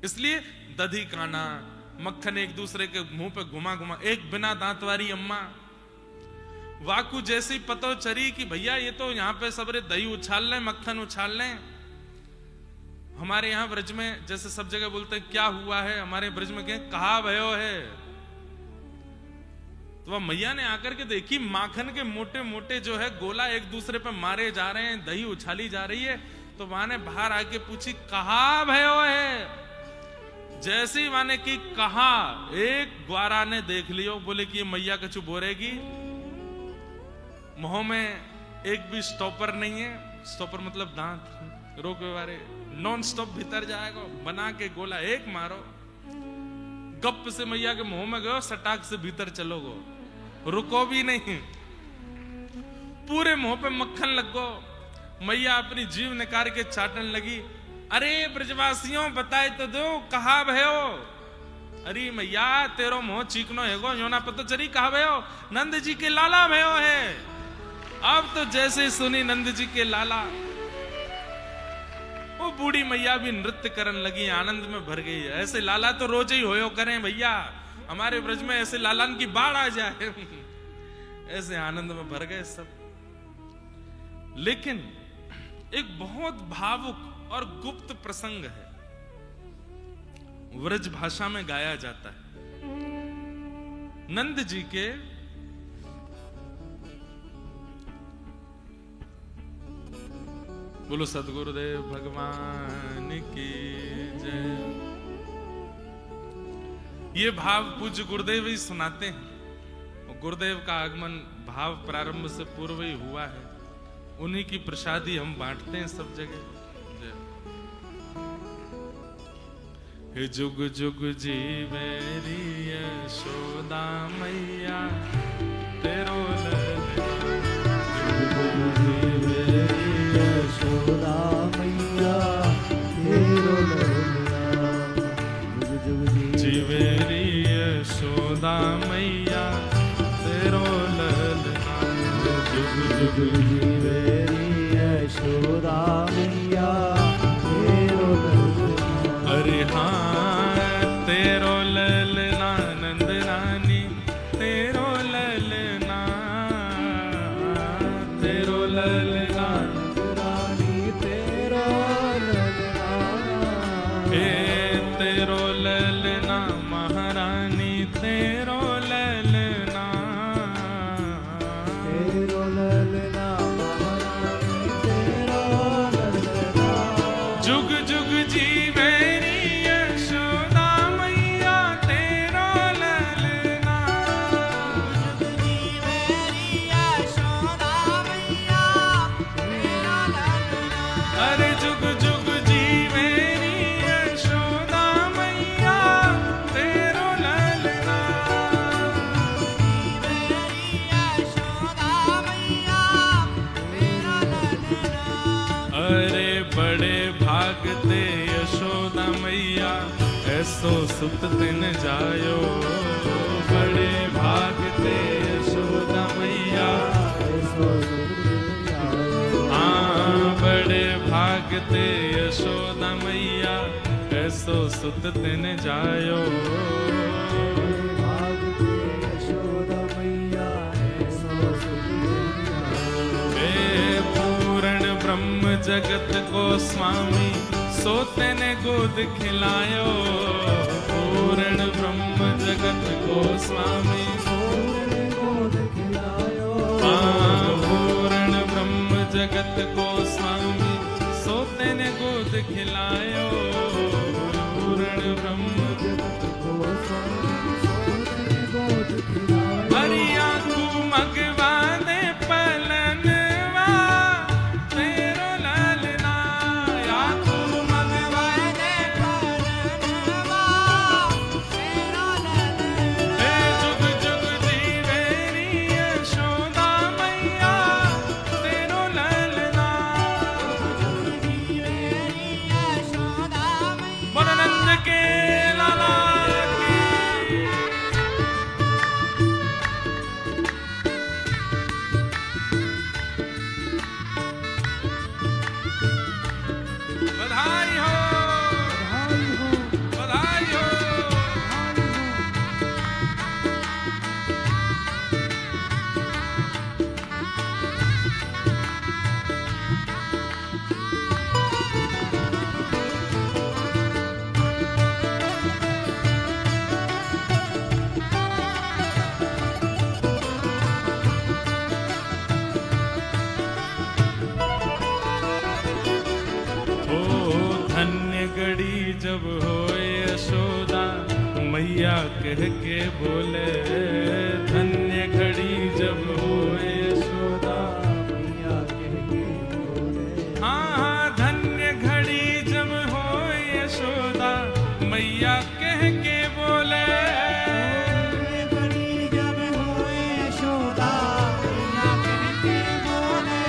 इसलिए दधी काना, मक्खन एक दूसरे के मुंह पे घुमा घुमा, एक बिना दांत वाली अम्मा वाकू जैसी पतो चरी कि भैया ये तो यहाँ पे सबरे दही उछाल लें, मक्खन उछाल लें। हमारे यहाँ ब्रज में जैसे सब जगह बोलते हैं क्या हुआ है, हमारे ब्रज में कहें कहा भयो है। तो वह मैया ने आकर के देखी माखन के मोटे मोटे जो है गोला एक दूसरे पे मारे जा रहे हैं, दही उछाली जा रही है। तो वहां ने बाहर आके पूछी कहा भयो है। जैसी माने की कहा, एक ग्वारा ने देख लियो, बोले कि ये मैया कछु बोरेगी। मुंह में एक भी स्टॉपर नहीं है, स्टॉपर मतलब दांत रोके वाले, नॉन स्टॉप भीतर जाएगा, बना के गोला एक मारो, गप से मैया के मुंह में गयो, सटाक से भीतर चलोगो, रुको भी नहीं, पूरे मुंह पे मक्खन लगो। मैया अपनी जीभ निकाल के चाटने लगी। अरे ब्रजवासियों बताए तो दो कहा भयो। अरे मैया तेरो मुंह चीकनो हैगो, यो ना पता चली कहा भयो, नंद जी के लाला भयो है। अब तो जैसे सुनी नंद जी के लाला, वो बूढ़ी मैया भी नृत्य करने लगी, आनंद में भर गई। ऐसे लाला तो रोज ही होयो करें भैया, हमारे ब्रज में ऐसे लालन की बाढ़ आ जाए। ऐसे आनंद में भर गए सब। लेकिन एक बहुत भावुक और गुप्त प्रसंग है, व्रज भाषा में गाया जाता है। नंद जी के बोलो सदगुरुदेव भगवान की जय। ये भाव पूज्य गुरुदेव ही सुनाते हैं। गुरुदेव का आगमन भाव प्रारंभ से पूर्व ही हुआ है, उन्हीं की प्रसादी हम बांटते हैं सब जगह। हे जुग जुग जीवेरी यशोदा मैया तेरो यशोदा मैया तेरो जीवेरी यशोदा मैया तेरो ललना। जुग जुग जीवेरी यशोदा मैया तेरो ललना। अरे हाँ तेरो ललना नंद रानी तेरो ललना, तेरो ललना रानी तेरो ललना। हे तेरो ललना महारानी तेरो ललना। तेरो ललना महारानी तेरो ललना। जुग जुग जीवेरी यशोदा मैया तेरो ललना। जुग जीवेरी यशोदा मैया तेरो ललना। अरे जुग जुग जीवेरी यशोदा मैया तेरो ललना। जीवेरी यशोदा मैया तेरो ललना। अरे बड़े भागते यशोदा मैया ऐसो सुत दिन जायो। बड़े भागते यशोदा मैया, हाँ बड़े भागते यशोदा मैया ऐसो सुत दिन जायो। यशोदा मैया ऐसो हे पूर्ण ब्रह्म जगत को स्वामी सोते ने गोद खिलायो। पूर्ण ब्रह्म जगत को स्वामी, हाँ पूर्ण ब्रह्म जगत को स्वामी सोते ने गोद खिलायो। पूर्ण ब्रह्म हरिया तू मगवा दे पलनवा तेरो ललना। या तू मगवा दे पलनवा तेरो ललना। हे जुग जुग जीवेरी यशोदा मैया तेरो ललना। ओ धन्य घड़ी जब होए यशोदा मैया कह के बोले, धन्य घड़ी जब होए यशोदा मैया कह के बोले। हाँ धन्य घड़ी जब होए यशोदा मैया कह के बोले, घड़ी जब होए यशोदा मैया कह के बोले।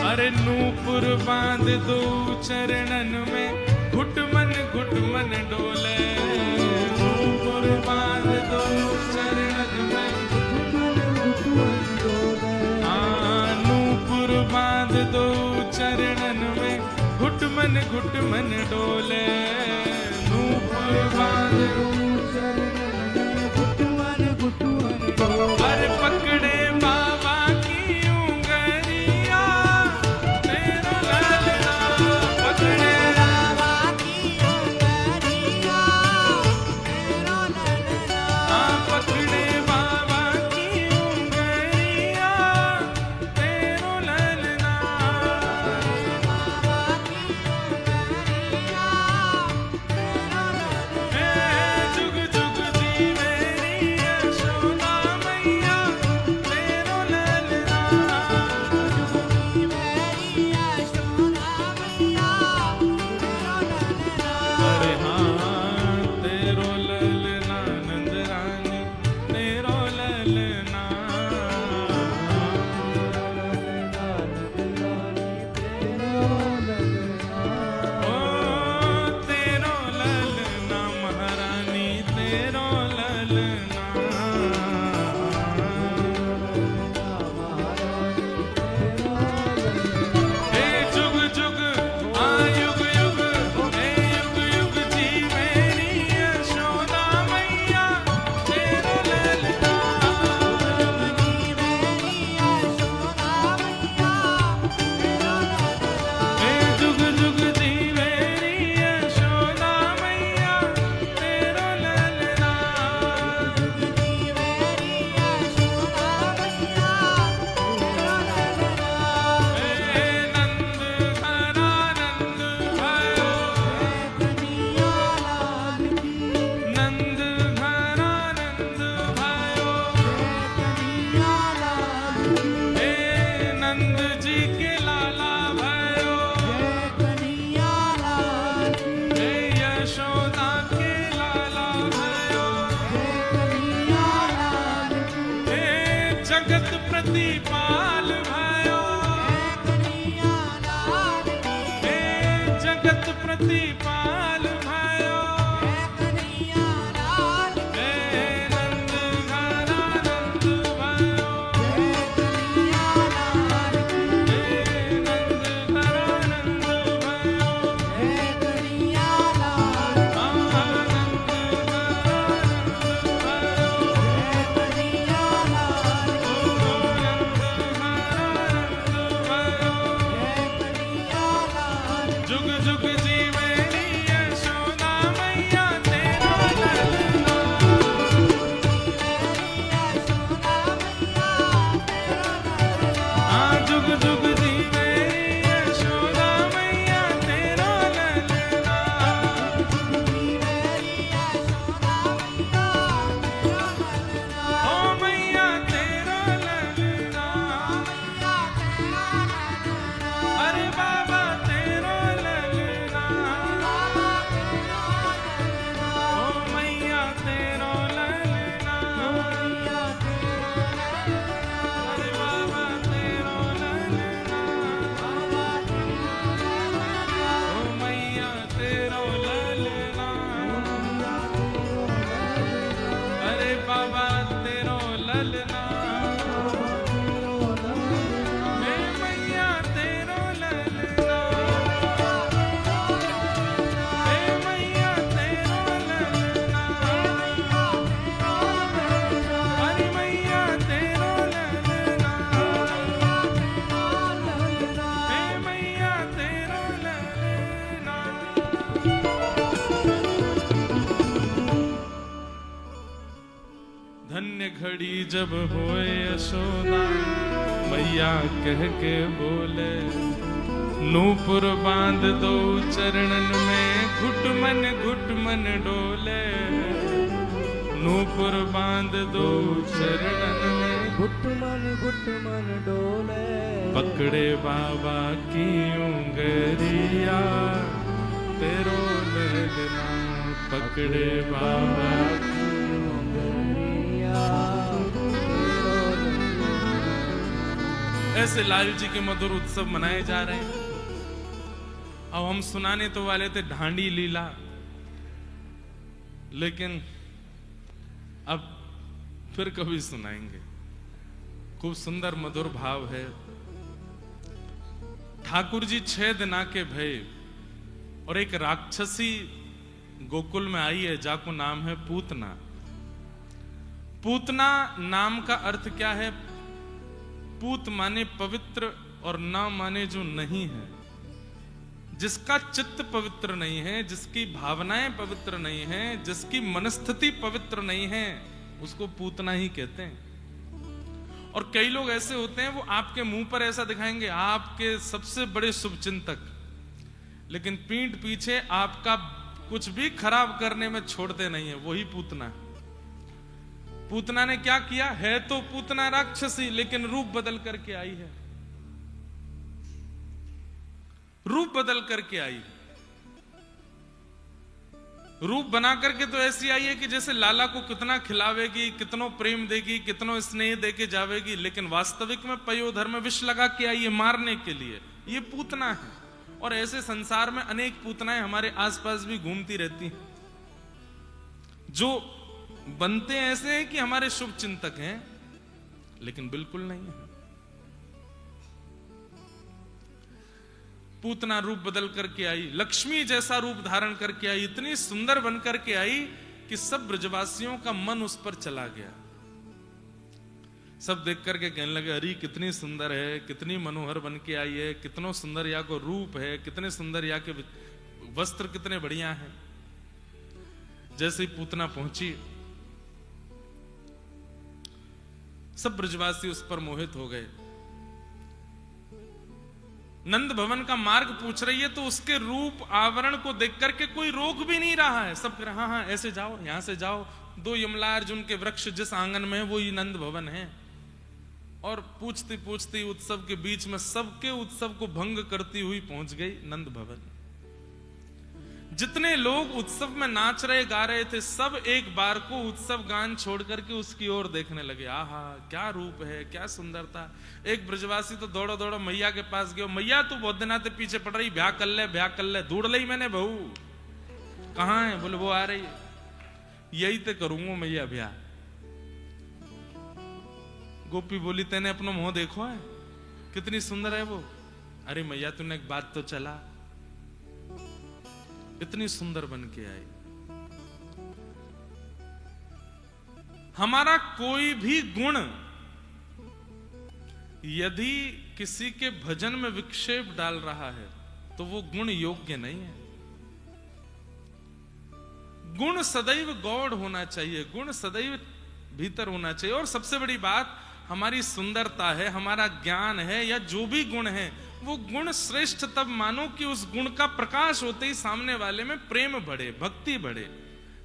अरे नूपुर बांध दो चरणन में घुटमन घुटमन डोले, नूपुर बांध दो चरणन में हाँ नूपुर बांध दो चरणन में घुटमन घुटमन डोले, नूपुर बांध दो अरे पकड़े बाबा की उंगलिया तेरा ललना, पकड़े बाबा की उंगलिया तेरा ललना। हाँ पकड़े बाबा की उंगलिया तेरो ललना, बाबा की उंगलिया तेरा ललना। हे जुग जुग जी मेरी यशोदा मैया तेरो ललना, मेरी यशोदा मैया तेरा ललना। अरे हाँ तेरो ललना नंद रानी तेरो ललना, ओ तेरो ललना महारानी तेरो ललना, हे जुग जुग आ युग युग, हे युग युग जी मेरी यशोदा मैया तेरो ललना, मेरी यशोदा मैया तेरा ललना। हे जुग जुग जी मेरी यशोदा मैया तेरो ललना, मेरी यशोदा मैया तेरा ललना। हे नंद घरा नंद भयो, कन्हैया लाल की नंद घरा नंद भयो, कन्हैया लाल की हे नंद जी के लाला भयो, कन्हैया लाल की हे यशोदा के लाला भयो, कन्हैया लाल की हे जगत प्रतिपाल भयो, कन्हैया लाल की हे जगत प्रतिपाल भयो, कन्हैया लाल हे नंद घरा नंद भयो, कन्हैया लाल की हे नंद घरा नंद भयो, कन्हैया लाल आनंद घरा नंद भयो, कन्हैया लाल ओ नंद घरा नंद भयो, कन्हैया लाल जुग जुग जी मेरी यशोदा मैया तेरा ललना, यशोदा मैया तेरा ललना। हाँ जुग जुग जी मेरी यशोदा मैया तेरा ललना, ओ मैया तेरा ललना, अरे बाबा तेरा ललना, ओ मैया तेरा ललना, अरे बाबा तेरा ललना, ओ मैया तेरा ललना, अरे बाबा तेरो ललना, हे मैया तेरो ललना, हे मैया तेरो ललना, अरे मैया तेरो ललना, हे मैया तेरो ललना। धन्य घड़ी जब होए यशोदा मैया कह के बोले, नूपुर बांध दो चरणन में, घुट मन डोले। नूपुर बांध दो चरणन में, घुट मन डोले। पकड़े बाबा की उंगरिया, तेरो लहलना। पकड़े बाबा की उंगलिया, तेरो लहलना। ऐसे लाल जी के मधुर उत्सव मनाए जा रहे हैं। अब हम सुनाने तो वाले थे ढांडी लीला, लेकिन अब फिर कभी सुनाएंगे। खूब सुंदर मधुर भाव है। ठाकुर जी 6 दिना के भय और एक राक्षसी गोकुल में आई है, जाको नाम है पूतना। पूतना नाम का अर्थ क्या है? पूत माने पवित्र और ना माने जो नहीं है। जिसका चित्त पवित्र नहीं है, जिसकी भावनाएं पवित्र नहीं है, जिसकी मनस्थिति पवित्र नहीं है, उसको पूतना ही कहते हैं। और कई लोग ऐसे होते हैं, वो आपके मुंह पर ऐसा दिखाएंगे आपके सबसे बड़े शुभचिंतक, लेकिन पीठ पीछे आपका कुछ भी खराब करने में छोड़ते नहीं है। वही पूतना। पूतना ने क्या किया है? तो पूतना राक्षसी, लेकिन रूप बदल करके आई है। रूप बदल करके आई। रूप बना करके तो ऐसी आई है कि जैसे लाला को कितना खिलावेगी, कितनो प्रेम देगी, कितनो स्नेह देके जावेगी, लेकिन वास्तविक में पयोधर में विष लगा के आई है मारने के लिए। ये पूतना है। और ऐसे संसार में अनेक पूतनाएं हमारे आसपास भी घूमती रहती हैं, जो बनते ऐसे हैं कि हमारे शुभ चिंतक हैं, लेकिन बिल्कुल नहीं है। पूतना रूप बदल करके आई, लक्ष्मी जैसा रूप धारण करके आई, इतनी सुंदर बन करके आई कि सब ब्रजवासियों का मन उस पर चला गया। सब देख करके कहने लगे, अरे कितनी सुंदर है, कितनी मनोहर बन के आई है, कितना सुंदर या को रूप है, कितने सुंदर या के वस्त्र कितने बढ़िया हैं। जैसे ही पूतना पहुंची, सब ब्रजवासी उस पर मोहित हो गए। नंद भवन का मार्ग पूछ रही है, तो उसके रूप आवरण को देख करके कोई रोक भी नहीं रहा है। सब कह हाँ हाँ ऐसे जाओ, यहां से जाओ। 2 यमला अर्जुन के वृक्ष जिस आंगन में है वो ही नंद भवन है। और पूछती पूछती उत्सव के बीच में सबके उत्सव को भंग करती हुई पहुंच गई नंद भवन। जितने लोग उत्सव में नाच रहे गा रहे थे, सब एक बार को उत्सव गान छोड़ करके उसकी ओर देखने लगे। आहा क्या रूप है, क्या सुंदरता। एक ब्रजवासी तो दौड़ो दौड़ो मैया के पास गयो, मैया तू बहुत दिनाते पीछे पड़ रही, ब्याह कर ले ब्याह कर ले। ढूंढ ली मैंने बहू, कहाँ है? बोले वो आ रही है। यही तो करूंगा मैया ब्याह। गोपी बोली तेने अपना मुंह देखो है, कितनी सुंदर है वो। अरे मैया तूने एक बात तो चला, इतनी सुंदर बन के आई। हमारा कोई भी गुण यदि किसी के भजन में विक्षेप डाल रहा है तो वो गुण योग्य नहीं है। गुण सदैव गौड़ होना चाहिए, गुण सदैव भीतर होना चाहिए। और सबसे बड़ी बात हमारी सुंदरता है, हमारा ज्ञान है, या जो भी गुण है, वो गुण श्रेष्ठ तब मानो कि उस गुण का प्रकाश होते ही सामने वाले में प्रेम बढ़े, भक्ति बढ़े,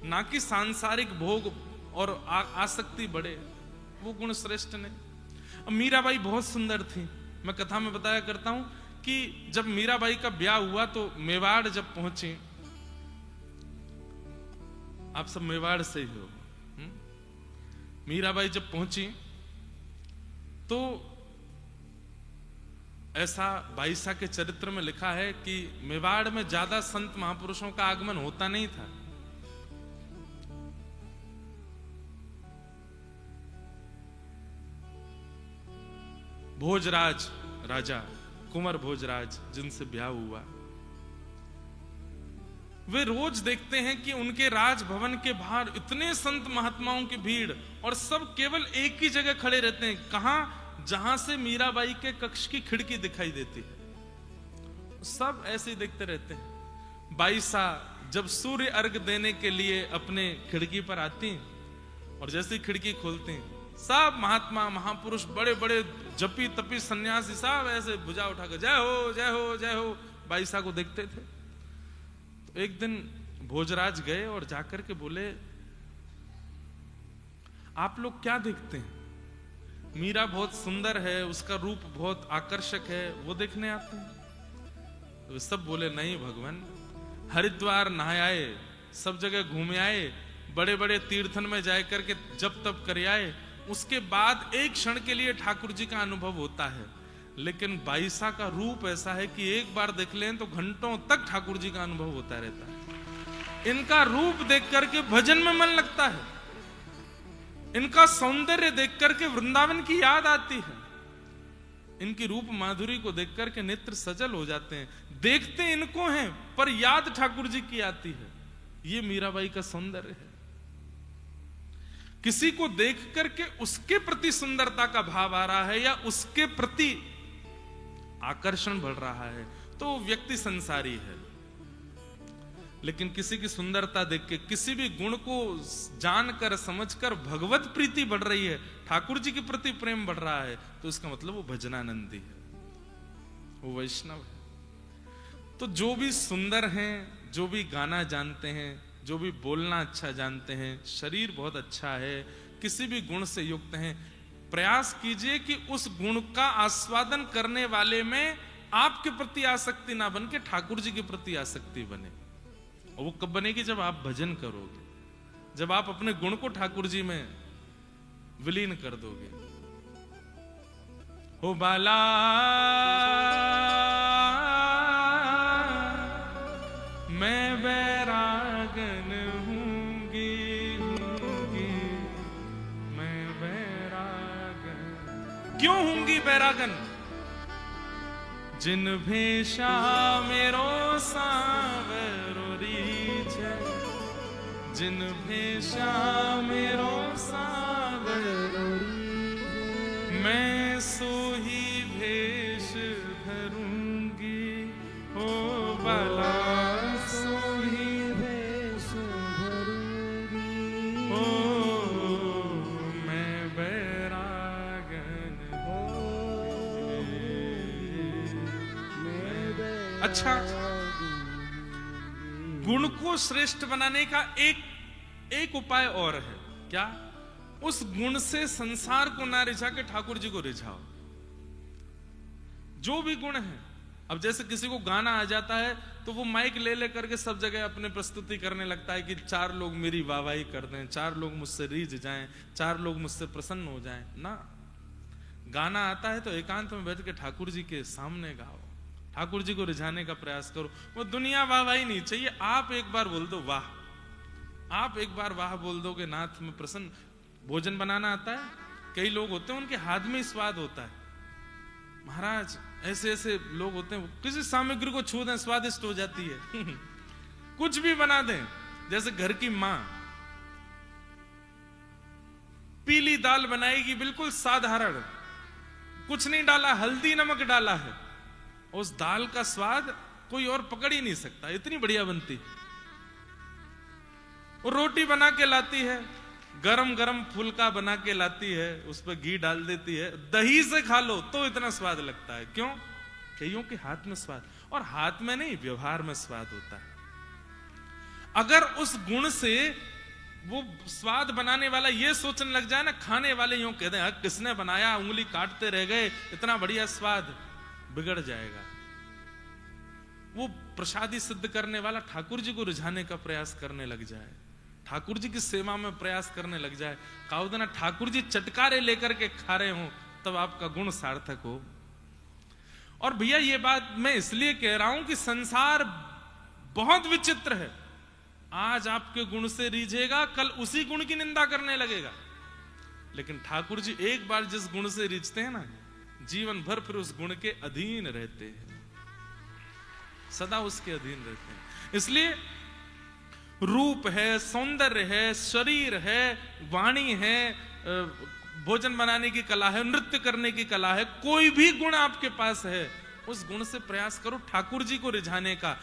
ना कि सांसारिक भोग और आसक्ति बढ़े। वो गुण श्रेष्ठ नहीं। अब मीराबाई बहुत सुंदर थी। मैं कथा में बताया करता हूं कि जब मीराबाई का ब्याह हुआ तो मेवाड़ जब पहुंची, आप सब मेवाड़ से ही हो, मीराबाई जब पहुंची तो ऐसा बाईसा के चरित्र में लिखा है कि मेवाड़ में ज्यादा संत महापुरुषों का आगमन होता नहीं था। भोजराज राजा कुंवर भोजराज जिनसे ब्याह हुआ, वे रोज देखते हैं कि उनके राजभवन के बाहर इतने संत महात्माओं की भीड़, और सब केवल एक ही जगह खड़े रहते हैं। कहां? जहां से मीराबाई के कक्ष की खिड़की दिखाई देती है, सब ऐसे ही देखते रहते हैं। बाईसा जब सूर्य अर्घ देने के लिए अपने खिड़की पर आती, और जैसे ही खिड़की खोलती, सब महात्मा महापुरुष बड़े बड़े जपी तपी सन्यासी सब ऐसे भुजा उठाकर जय हो जय हो जय हो बाईसा को देखते थे। तो एक दिन भोजराज गए और जाकर के बोले, आप लोग क्या देखते हैं? मीरा बहुत सुंदर है, उसका रूप बहुत आकर्षक है, वो देखने आते हैं। तो सब बोले, नहीं भगवान, हरिद्वार नहाए आए, सब जगह घूमे आए, बड़े बड़े तीर्थन में जाए करके जब तब कर आए, उसके बाद एक क्षण के लिए ठाकुर जी का अनुभव होता है। लेकिन बाईसा का रूप ऐसा है कि एक बार देख लें तो घंटों तक ठाकुर जी का अनुभव होता रहता है। इनका रूप देख करके भजन में मन लगता है, इनका सौंदर्य देख करके वृंदावन की याद आती है, इनकी रूप माधुरी को देख करके नेत्र सजल हो जाते हैं। देखते इनको हैं पर याद ठाकुर जी की आती है। ये मीराबाई का सौंदर्य है। किसी को देख करके उसके प्रति सुंदरता का भाव आ रहा है या उसके प्रति आकर्षण बढ़ रहा है तो व्यक्ति संसारी है। लेकिन किसी की सुंदरता देख के, किसी भी गुण को जानकर समझकर भगवत प्रीति बढ़ रही है, ठाकुर जी के प्रति प्रेम बढ़ रहा है, तो इसका मतलब वो भजनानंदी है, वो वैष्णव है। तो जो भी सुंदर हैं, जो भी गाना जानते हैं, जो भी बोलना अच्छा जानते हैं, शरीर बहुत अच्छा है, किसी भी गुण से युक्त हैं, प्रयास कीजिए कि उस गुण का आस्वादन करने वाले में आपके प्रति आसक्ति ना बन के ठाकुर जी के प्रति आसक्ति बने। और वो कब बनेगी? जब आप भजन करोगे, जब आप अपने गुण को ठाकुर जी में विलीन कर दोगे। हो बाला मैं बैरागन हूंगी, मैं बैरागन। क्यों हूंगी बैरागन? जिन भेषा मेरो सावरो रीछ, जिन भेषा मेरो सावरो रीछ, मैं सोही भेष धरूंगी। हो बाला अच्छा, गुण को श्रेष्ठ बनाने का एक उपाय और है। क्या? उस गुण से संसार को ना रिझा के ठाकुर जी को रिझाओ। जो भी गुण है, अब जैसे किसी को गाना आ जाता है तो वो माइक ले लेकर के सब जगह अपने प्रस्तुति करने लगता है कि 4 लोग मेरी वाहवाही कर दें, 4 लोग मुझसे रीझ जाएं, 4 लोग मुझसे प्रसन्न हो जाएं। ना, गाना आता है तो एकांत में बैठ के ठाकुर जी के सामने गाओ, ठाकुर जी को रिझाने का प्रयास करो। वो दुनिया वाहवाही नहीं चाहिए, आप एक बार बोल दो वाह, आप एक बार वाह बोल दोगे, नाथ में प्रसन्न। भोजन बनाना आता है, कई लोग होते हैं उनके हाथ में स्वाद होता है। महाराज ऐसे ऐसे लोग होते हैं, किसी सामग्री को छू दें स्वादिष्ट हो जाती है। कुछ भी बना दें, जैसे घर की मां पीली दाल बनाएगी, बिल्कुल साधारण, कुछ नहीं डाला, हल्दी नमक डाला है, उस दाल का स्वाद कोई और पकड़ ही नहीं सकता, इतनी बढ़िया बनती। वो रोटी बना के लाती है, गरम गरम फुलका बना के लाती है, उस पर घी डाल देती है, दही से खा लो तो इतना स्वाद लगता है। क्यों? कईयों के हाथ में स्वाद, और हाथ में नहीं, व्यवहार में स्वाद होता है। अगर उस गुण से वो स्वाद बनाने वाला ये सोचने लग जाए ना, खाने वाले यूं कहते हैं किसने बनाया, उंगली काटते रह गए, इतना बढ़िया स्वाद, बिगड़ जाएगा। वो प्रसादी सिद्ध करने वाला ठाकुर जी को रिझाने का प्रयास करने लग जाए, ठाकुर जी की सेवा में प्रयास करने लग जाए, काउदना ठाकुर जी चटकारे लेकर के खा रहे हो, तब आपका गुण सार्थक हो। और भैया ये बात मैं इसलिए कह रहा हूं कि संसार बहुत विचित्र है। आज आपके गुण से रीझेगा, कल उसी गुण की निंदा करने लगेगा। लेकिन ठाकुर जी एक बार जिस गुण से रीझते हैं ना, जीवन भर फिर उस गुण के अधीन रहते हैं, सदा उसके अधीन रहते हैं। इसलिए रूप है, सौंदर्य है, शरीर है, वाणी है, भोजन बनाने की कला है, नृत्य करने की कला है, कोई भी गुण आपके पास है, उस गुण से प्रयास करो ठाकुर जी को रिझाने का।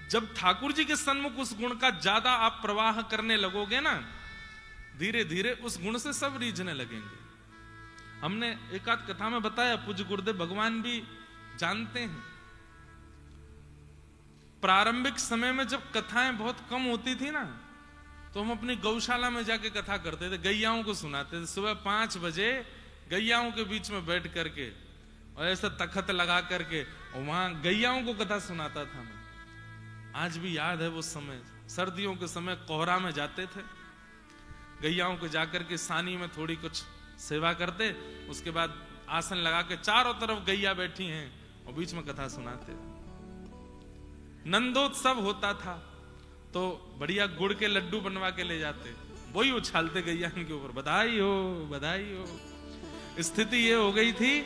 जब ठाकुर जी के सन्मुख उस गुण का ज्यादा आप प्रवाह करने लगोगे ना, धीरे धीरे उस गुण से सब रीझने लगेंगे। हमने एक आध कथा में बताया, पूज्य गुरुदेव भगवान भी जानते हैं। प्रारंभिक समय में जब कथाएं बहुत कम होती थी ना, तो हम अपनी गौशाला में जाके कथा करते थे, गैयाओं को सुनाते थे। सुबह 5 बजे गैयाओं के बीच में बैठ करके और ऐसा तखत लगा करके और वहां गैयाओं को कथा सुनाता था मैं। आज भी याद है वो समय, सर्दियों के समय कोहरा में जाते थे, गैयाओं को जाकर के सानी में थोड़ी कुछ सेवा करते, उसके बाद आसन लगा के चारों तरफ गैया बैठी हैं और बीच में कथा सुनाते। नंदोत्सव होता था तो बढ़िया गुड़ के लड्डू बनवा के ले जाते, वही उछालते गैया के ऊपर, बधाई हो बधाई हो। स्थिति ये हो गई थी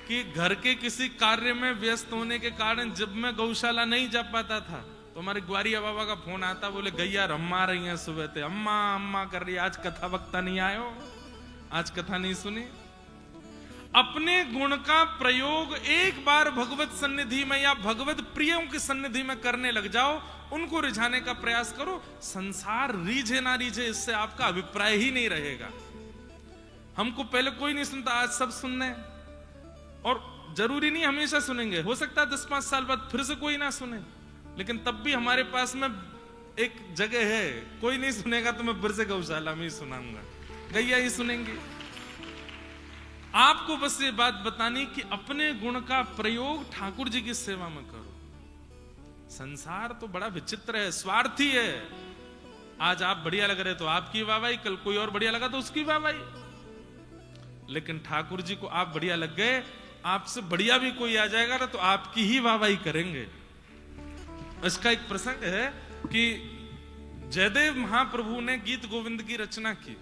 कि घर के किसी कार्य में व्यस्त होने के कारण जब मैं गौशाला नहीं जा पाता था तो हमारे ग्वारिया बाबा का फोन आता, बोले गैया रम्मा रही हैं सुबह से, अम्मा अम्मा कर रही, आज कथा वक्ता नहीं आयो, आज कथा नहीं सुनी। अपने गुण का प्रयोग एक बार भगवत सन्निधि में या भगवत प्रियों की सन्निधि में करने लग जाओ, उनको रिझाने का प्रयास करो। संसार रीझे ना रीझे, इससे आपका अभिप्राय ही नहीं रहेगा। हमको पहले कोई नहीं सुनता, आज सब सुनने, और जरूरी नहीं हमेशा सुनेंगे, हो सकता है 10-5 साल बाद फिर से कोई ना सुने, लेकिन तब भी हमारे पास में एक जगह है, कोई नहीं सुनेगा तो मैं फिर से गौशाला में ही सुनाऊंगा, गैया ही सुनेंगे। आपको बस ये बात बतानी कि अपने गुण का प्रयोग ठाकुर जी की सेवा में करो। संसार तो बड़ा विचित्र है, स्वार्थी है। आज आप बढ़िया लग रहे तो आपकी वाहवाही, कल कोई और बढ़िया लगा तो उसकी वाहवाही। लेकिन ठाकुर जी को आप बढ़िया लग गए, आपसे बढ़िया भी कोई आ जाएगा ना तो आपकी ही वाहवाही करेंगे। इसका एक प्रसंग है कि जयदेव महाप्रभु ने गीत गोविंद की रचना की।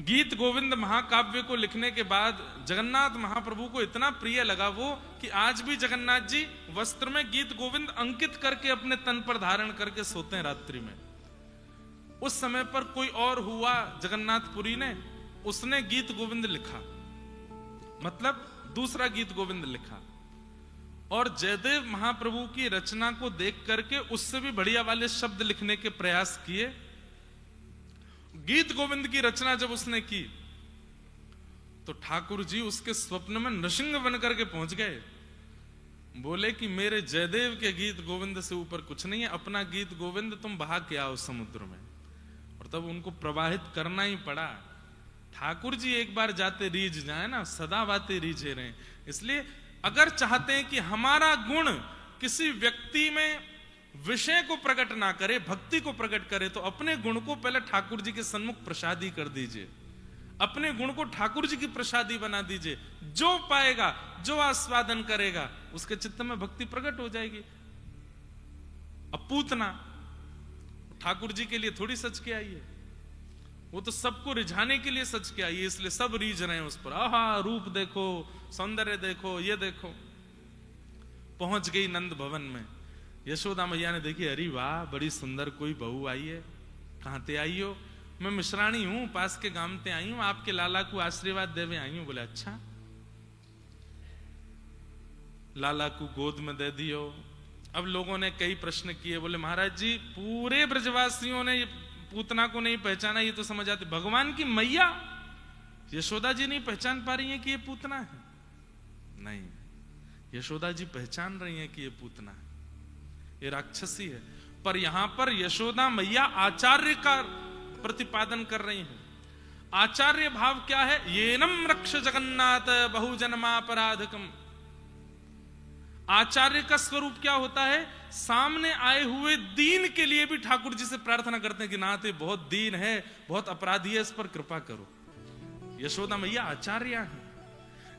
गीत गोविंद महाकाव्य को लिखने के बाद जगन्नाथ महाप्रभु को इतना प्रिय लगा वो कि आज भी जगन्नाथ जी वस्त्र में गीत गोविंद अंकित करके अपने तन पर धारण करके सोते हैं रात्रि में। उस समय पर कोई और हुआ जगन्नाथपुरी ने, उसने गीत गोविंद लिखा, मतलब दूसरा गीत गोविंद लिखा, और जयदेव महाप्रभु की रचना को देख करके उससे भी बढ़िया वाले शब्द लिखने के प्रयास किए। गीत गोविंद की रचना जब उसने की तो ठाकुर जी उसके स्वप्न में नृसिंह बनकर के पहुंच गए। बोले कि मेरे जयदेव के गीत गोविंद से ऊपर कुछ नहीं है, अपना गीत गोविंद तुम बहा के आओ समुद्र में। और तब उनको प्रवाहित करना ही पड़ा। ठाकुर जी एक बार जाते रीझ जाए ना, सदा बातें रीझे रहे। इसलिए अगर चाहते हैं कि हमारा गुण किसी व्यक्ति में विषय को प्रकट ना करे, भक्ति को प्रकट करे, तो अपने गुण को पहले ठाकुर जी के सन्मुख प्रसादी कर दीजिए। अपने गुण को ठाकुर जी की प्रसादी बना दीजिए। जो पाएगा, जो आस्वादन करेगा, उसके चित्त में भक्ति प्रकट हो जाएगी। अब पूतना ठाकुर जी के लिए थोड़ी सच के आई है, वो तो सबको रिझाने के लिए सच के आई है, इसलिए सब रीझ रहे हैं उस पर। आहा, रूप देखो, सौंदर्य देखो, ये देखो। पहुंच गई नंद भवन में, यशोदा मैया ने देखी, अरे वाह बड़ी सुंदर कोई बहू आई है। कहां ते आई हो? मैं मिश्राणी हूं, पास के गांव ते आई हूं, आपके लाला को आशीर्वाद देवे आई हूं। बोले अच्छा। लाला को गोद में दे दियो। अब लोगों ने कई प्रश्न किए, बोले महाराज जी पूरे ब्रजवासियों ने पूतना को नहीं पहचाना, ये तो समझ आते, भगवान की मैया यशोदा जी नहीं पहचान पा रही है कि ये पूतना है? नहीं, यशोदा जी पहचान रही है कि ये पूतना है, ये राक्षसी है। पर यहां पर यशोदा मैया आचार्य का प्रतिपादन कर रही है। आचार्य भाव क्या है? येनम रक्ष जगन्नाथ बहुजन्मापराधकम। आचार्य का स्वरूप क्या होता है? सामने आए हुए दीन के लिए भी ठाकुर जी से प्रार्थना करते हैं कि नाथ ये बहुत दीन है, बहुत अपराधी है, इस पर कृपा करो। यशोदा मैया आचार्य है।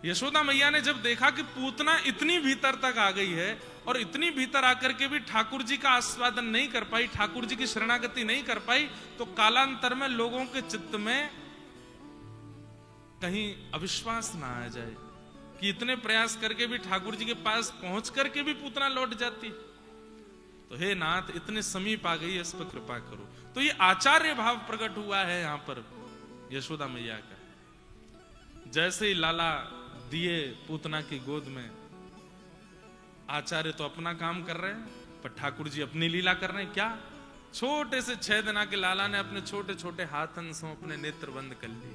यशोदा मैया ने जब देखा कि पूतना इतनी भीतर तक आ गई है और इतनी भीतर आकर के भी ठाकुर जी का आस्वादन नहीं कर पाई, ठाकुर जी की शरणागति नहीं कर पाई, तो कालांतर में लोगों के चित्त में कहीं अविश्वास ना आ जाए कि इतने प्रयास करके भी ठाकुर जी के पास पहुंच करके भी पूतना लौट जाती। तो हे नाथ, इतने समीप आ गई है, इस पर कृपा करो। तो ये आचार्य भाव प्रकट हुआ है यहां पर यशोदा मैया का। जैसे ही लाला दिए पूतना की गोद में, आचार्य तो अपना काम कर रहे हैं, पर ठाकुर जी अपनी लीला कर रहे हैं। क्या? छोटे से 6 दिना के लाला ने अपने छोटे छोटे हाथन से अपने नेत्र बंद कर लिए।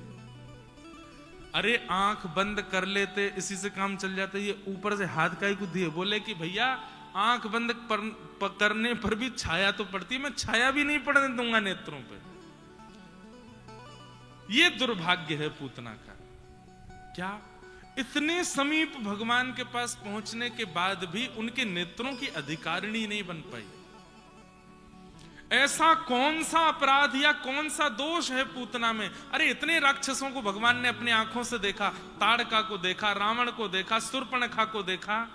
अरे आंख बंद कर लेते, इसी से काम चल जाता। ये ऊपर से हाथ काहे को दिए? बोले कि भैया आंख बंद करने पर भी छाया तो पड़ती है, मैं छाया भी नहीं पड़ने दूंगा नेत्रों पे। ये दुर्भाग्य है पूतना का। क्या इतने समीप भगवान के पास पहुंचने के बाद भी उनके नेत्रों की अधिकारिणी नहीं बन पाई? ऐसा कौन सा अपराध या कौन सा दोष है पूतना में? अरे इतने राक्षसों को भगवान ने अपनी आंखों से देखा, ताड़का को देखा, रावण को देखा, शूर्पणखा को देखा,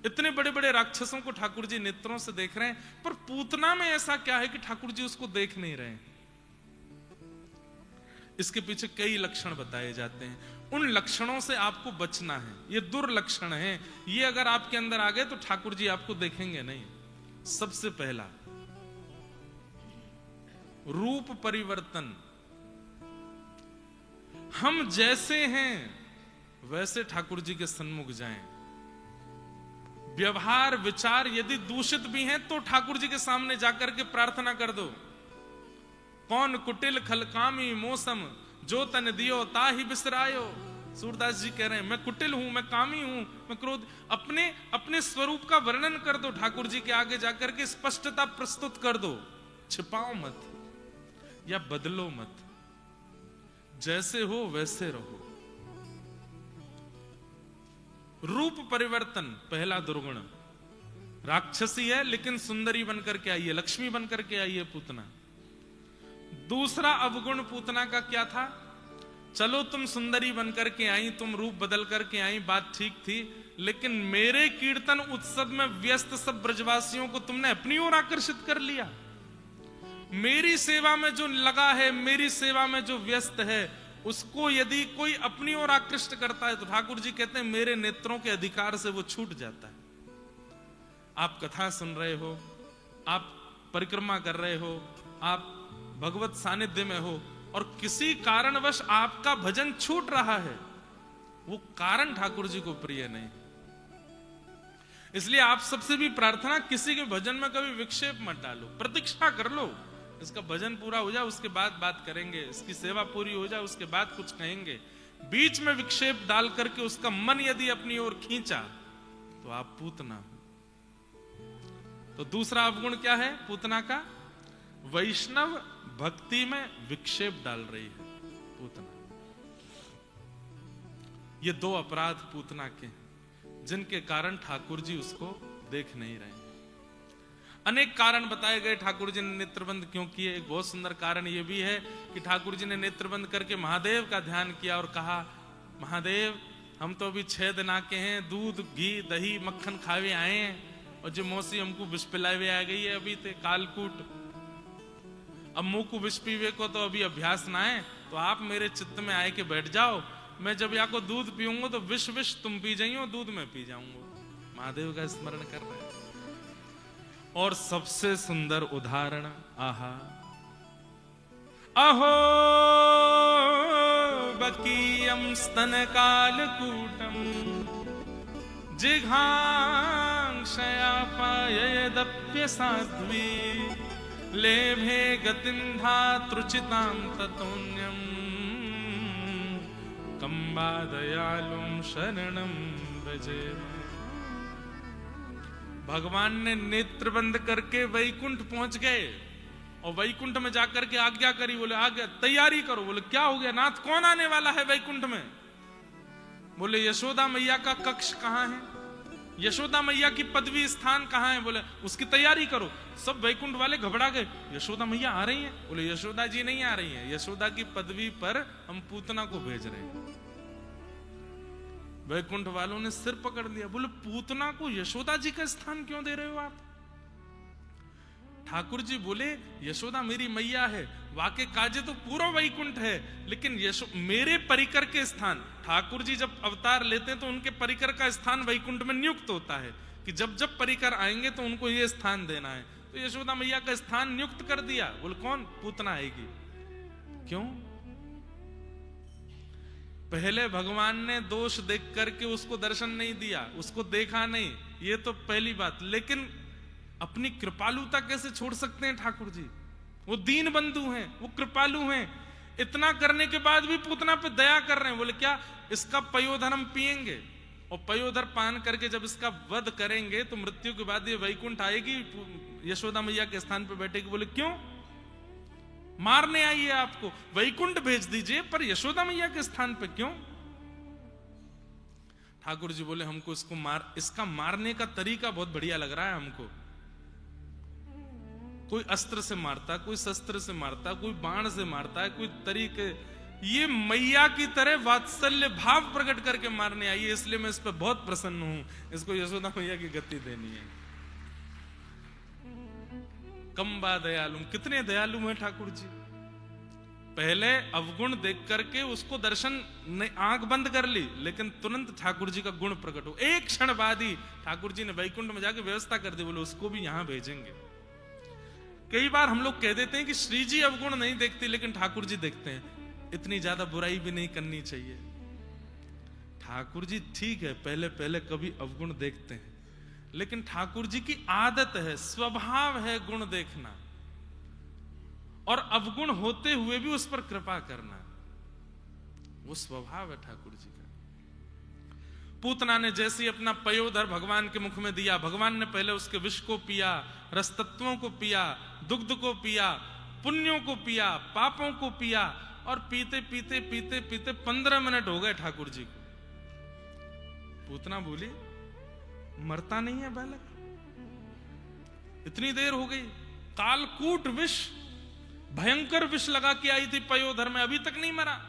इतने बड़े बड़े राक्षसों को ठाकुर जी नेत्रों से देख रहे हैं, पर पूतना में ऐसा क्या है कि ठाकुर जी उसको देख नहीं रहे? इसके पीछे कई लक्षण बताए जाते हैं। उन लक्षणों से आपको बचना है। ये दुर्लक्षण है, ये अगर आपके अंदर आ गए तो ठाकुर जी आपको देखेंगे नहीं। सबसे पहला, रूप परिवर्तन। हम जैसे हैं वैसे ठाकुर जी के सन्मुख जाएं। व्यवहार विचार यदि दूषित भी हैं तो ठाकुर जी के सामने जाकर के प्रार्थना कर दो। कौन कुटिल खलकामी मौसम, जो तन दियो ताहि बिसरायो। सूरदास जी कह रहे हैं, मैं कुटिल हूं, मैं कामी हूं, मैं क्रोध। अपने स्वरूप का वर्णन कर दो ठाकुर जी के आगे जाकर के, स्पष्टता प्रस्तुत कर दो। छिपाओ मत या बदलो मत, जैसे हो वैसे रहो। रूप परिवर्तन पहला दुर्गुण। राक्षसी है लेकिन सुंदरी बनकर के आई है, लक्ष्मी बनकर के आई है पूतना। दूसरा अवगुण पूतना का क्या था? चलो तुम सुंदरी बनकर के आई, तुम रूप बदल करके आई, बात ठीक थी, लेकिन मेरे कीर्तन उत्सव में व्यस्त सब ब्रजवासियों को तुमने अपनी ओर आकर्षित कर लिया। मेरी सेवा में जो लगा है, मेरी सेवा में जो व्यस्त है, उसको यदि कोई अपनी ओर आकृष्ट करता है तो ठाकुर जी कहते हैं मेरे नेत्रों के अधिकार से वो छूट जाता है। आप कथा सुन रहे हो, आप परिक्रमा कर रहे हो, आप भगवत सानिध्य में हो और किसी कारणवश आपका भजन छूट रहा है, वो कारण ठाकुर जी को प्रिय नहीं। इसलिए आप सबसे भी प्रार्थना, किसी के भजन में कभी विक्षेप मत डालो, प्रतीक्षा कर लो, इसका भजन पूरा हो जाए उसके बाद बात करेंगे, इसकी सेवा पूरी हो जाए उसके बाद कुछ कहेंगे। बीच में विक्षेप डाल करके उसका मन यदि अपनी ओर खींचा तो आप पूतना हो। तो दूसरा अवगुण क्या है पूतना का? वैष्णव भक्ति में विक्षेप डाल रही है पूतना। ये दो अपराध पूतना के, जिनके कारण ठाकुर जी उसको देख नहीं रहे। अनेक कारण बताए गए ठाकुर जी ने नेत्रबंद क्यों किए। एक बहुत सुंदर कारण यह भी है कि ठाकुर जी ने नेत्रबंद करके महादेव का ध्यान किया और कहा, महादेव हम तो अभी 6 दिन आके हैं, दूध घी दही मक्खन खावे आए हैं, और जो मौसी हमको विष पिलावे आ गई है अभी ते कालकूट। अब मुंह को विष पीवे को तो अभी अभ्यास ना है, तो आप मेरे चित्त में आए के बैठ जाओ, मैं जब या को दूध पीऊंगा तो विष विष तुम पी जाइयो, दूध में पी जाऊंगा। महादेव का स्मरण कर रहे हैं। और सबसे सुंदर उदाहरण, आहा अहो बकीयम स्तन कालकूटम जिघांक्षयापायदप्य साध्वी लेभे गतिं धातृचितां ततोन्यं कंबादयालुं शरणं व्रजेम। भगवान ने नेत्र बंद करके वैकुंठ पहुंच गए और वैकुंठ में जाकर के आज्ञा करी, बोले आज्ञा तैयारी करो। बोले क्या हो गया नाथ, कौन आने वाला है वैकुंठ में? बोले यशोदा मैया का कक्ष कहां है, यशोदा मैया की पदवी स्थान कहां है? बोले उसकी तैयारी करो। सब वैकुंठ वाले घबरा गए, यशोदा मैया आ रही हैं? बोले यशोदा जी नहीं आ रही हैं, यशोदा की पदवी पर हम पूतना को भेज रहे हैं। वैकुंठ वालों ने सिर पकड़ लिया, बोले पूतना को यशोदा जी का स्थान क्यों दे रहे हो आप? ठाकुर जी बोले यशोदा मेरी मैया है, वाके काजे तो पूरा वैकुंठ है, लेकिन मेरे परिकर के स्थान, ठाकुर जी जब अवतार लेते हैं तो उनके परिकर का स्थान वैकुंठ में नियुक्त होता है कि जब जब परिकर आएंगे तो उनको ये स्थान देना है। तो यशोदा मैया का स्थान नियुक्त कर दिया। बोले कौन? पूतना आएगी। क्यों? पहले भगवान ने दोष देख करके उसको दर्शन नहीं दिया, उसको देखा नहीं, ये तो पहली बात। लेकिन अपनी कृपालुता कैसे छोड़ सकते हैं ठाकुर जी? वो दीन बंधु हैं, वो कृपालु हैं। इतना करने के बाद भी पूतना पे दया कर रहे हैं। बोले क्या, इसका पयोधर हम पिएंगे, और पयोधर पान करके जब इसका वध करेंगे तो मृत्यु के बाद ये वैकुंठ आएगी, यशोदा मैया के स्थान पे बैठेगी। बोले क्यों, मारने आई है आपको, वैकुंठ भेज दीजिए, पर यशोदा मैया के स्थान पे क्यों? ठाकुर जी बोले हमको इसका मारने का तरीका बहुत बढ़िया लग रहा है हमको। कोई अस्त्र से मारता, कोई शस्त्र से मारता, कोई बाण से मारता है, कोई तरीके, ये मैया की तरह वात्सल्य भाव प्रकट करके मारने आई है, इसलिए मैं इस पर बहुत प्रसन्न हूं। इसको यशोदा मैया की गति देनी है। कम्बा दयालु, कितने दयालु हैं ठाकुर जी। पहले अवगुण देख करके उसको दर्शन, आंख बंद कर ली, लेकिन तुरंत ठाकुर जी का गुण प्रकट हो। एक क्षण बाद ही ठाकुर जी ने वैकुंठ में जाके व्यवस्था कर दी। बोले उसको भी यहां भेजेंगे। कई बार हम लोग कह देते हैं कि श्री जी अवगुण नहीं देखती, लेकिन ठाकुर जी देखते हैं। इतनी ज्यादा बुराई भी नहीं करनी चाहिए। ठाकुर जी ठीक है, पहले पहले कभी अवगुण देखते हैं, लेकिन ठाकुर जी की आदत है, स्वभाव है गुण देखना, और अवगुण होते हुए भी उस पर कृपा करना, वो स्वभाव है ठाकुर जी का। पूतना ने जैसे अपना पयोधर भगवान के मुख में दिया, भगवान ने पहले उसके विष को पिया, रस तत्वों को पिया, दुग्ध को पिया, पुण्यों को पिया, पापों को पिया, और पीते पीते पीते पीते 15 मिनट हो गए ठाकुर जी को। पूतना बोली मरता नहीं है बालक, इतनी देर हो गई, कालकूट विष, भयंकर विष लगा के आई थी पयोधर में, अभी तक नहीं मरा।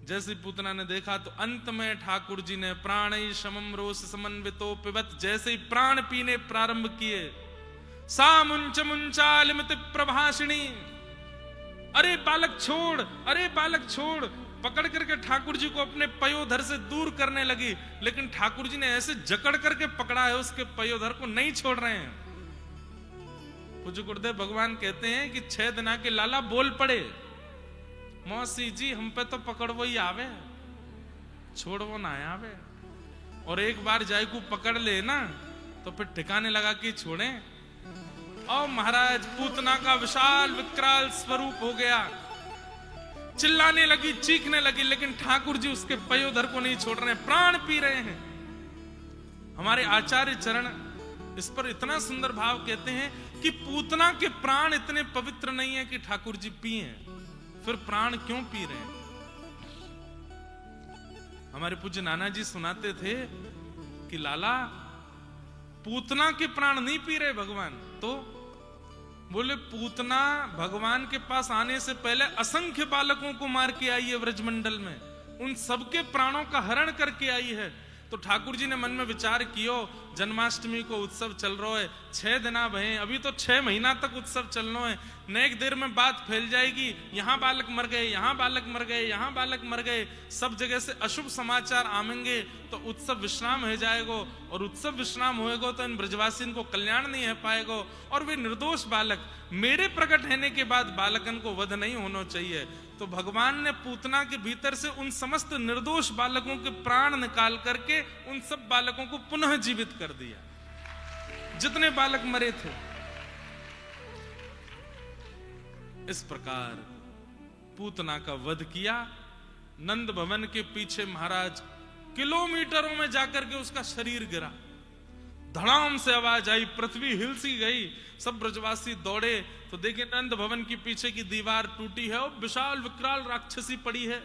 जैसे पूतना ने देखा तो अंत में ठाकुर जी ने प्राणै शमं रोष समन्वितो पिबत, जैसे ही प्राण पीने प्रारंभ किए, सा मुंच मुंचालिमित प्रभाषिणी, अरे बालक छोड़, अरे बालक छोड़, पकड़ करके ठाकुर जी को अपने पयोधर से दूर करने लगी। लेकिन ठाकुर जी ने ऐसे जकड़ करके पकड़ा है उसके पयोधर को, नहीं छोड़ रहे हैं। पूज्य गुरुदेव भगवान कहते हैं कि 6 दिन के लाला बोल पड़े, मौसी जी हम पे तो पकड़वो ही आवे, छोड़वो ना आवे। और एक बार जाय को पकड़ ले ना तो फिर ठिकाने लगा कि छोड़े। और महाराज पूतना का विशाल विकराल स्वरूप हो गया, चिल्लाने लगी, चीखने लगी, लेकिन ठाकुर जी उसके पयोधर को नहीं छोड़ रहे हैं, प्राण पी रहे हैं। हमारे आचार्य चरण इस पर इतना सुंदर भाव कहते हैं कि पूतना के प्राण इतने पवित्र नहीं है कि ठाकुर जी पिए, फिर प्राण क्यों पी रहे हैं? हमारे पूज्य नाना जी सुनाते थे कि लाला पूतना के प्राण नहीं पी रहे भगवान, तो बोले पूतना भगवान के पास आने से पहले असंख्य बालकों को मार के आई है व्रजमंडल में, उन सबके प्राणों का हरण करके आई है। तो ठाकुर जी ने मन में विचार कियो, जन्माष्टमी को उत्सव चल रहा है, 6 दिन भये, अभी तो 6 महीना तक उत्सव चलना है, नेक देर में बात फैल जाएगी, यहाँ बालक मर गए, यहाँ बालक मर गए, यहाँ बालक मर गए, सब जगह से अशुभ समाचार आवेंगे, तो उत्सव विश्राम हो जाएगा, और उत्सव विश्राम होएगा तो इन ब्रजवासियों को कल्याण नहीं हो पाएगा, और वे निर्दोष बालक, मेरे प्रकट होने के बाद बालकन को वध नहीं होना चाहिए। तो भगवान ने पूतना के भीतर से उन समस्त निर्दोष बालकों के प्राण निकाल करके उन सब बालकों को पुनः जीवित कर दिया, जितने बालक मरे थे। इस प्रकार पूतना का वध किया। नंद भवन के पीछे महाराज किलोमीटरों में जाकर के उसका शरीर गिरा, धड़ाम से आवाज आई, पृथ्वी हिल सी गई, सब ब्रजवासी दौड़े तो देखे नंद भवन के पीछे की दीवार टूटी है और विशाल विकराल राक्षसी पड़ी है।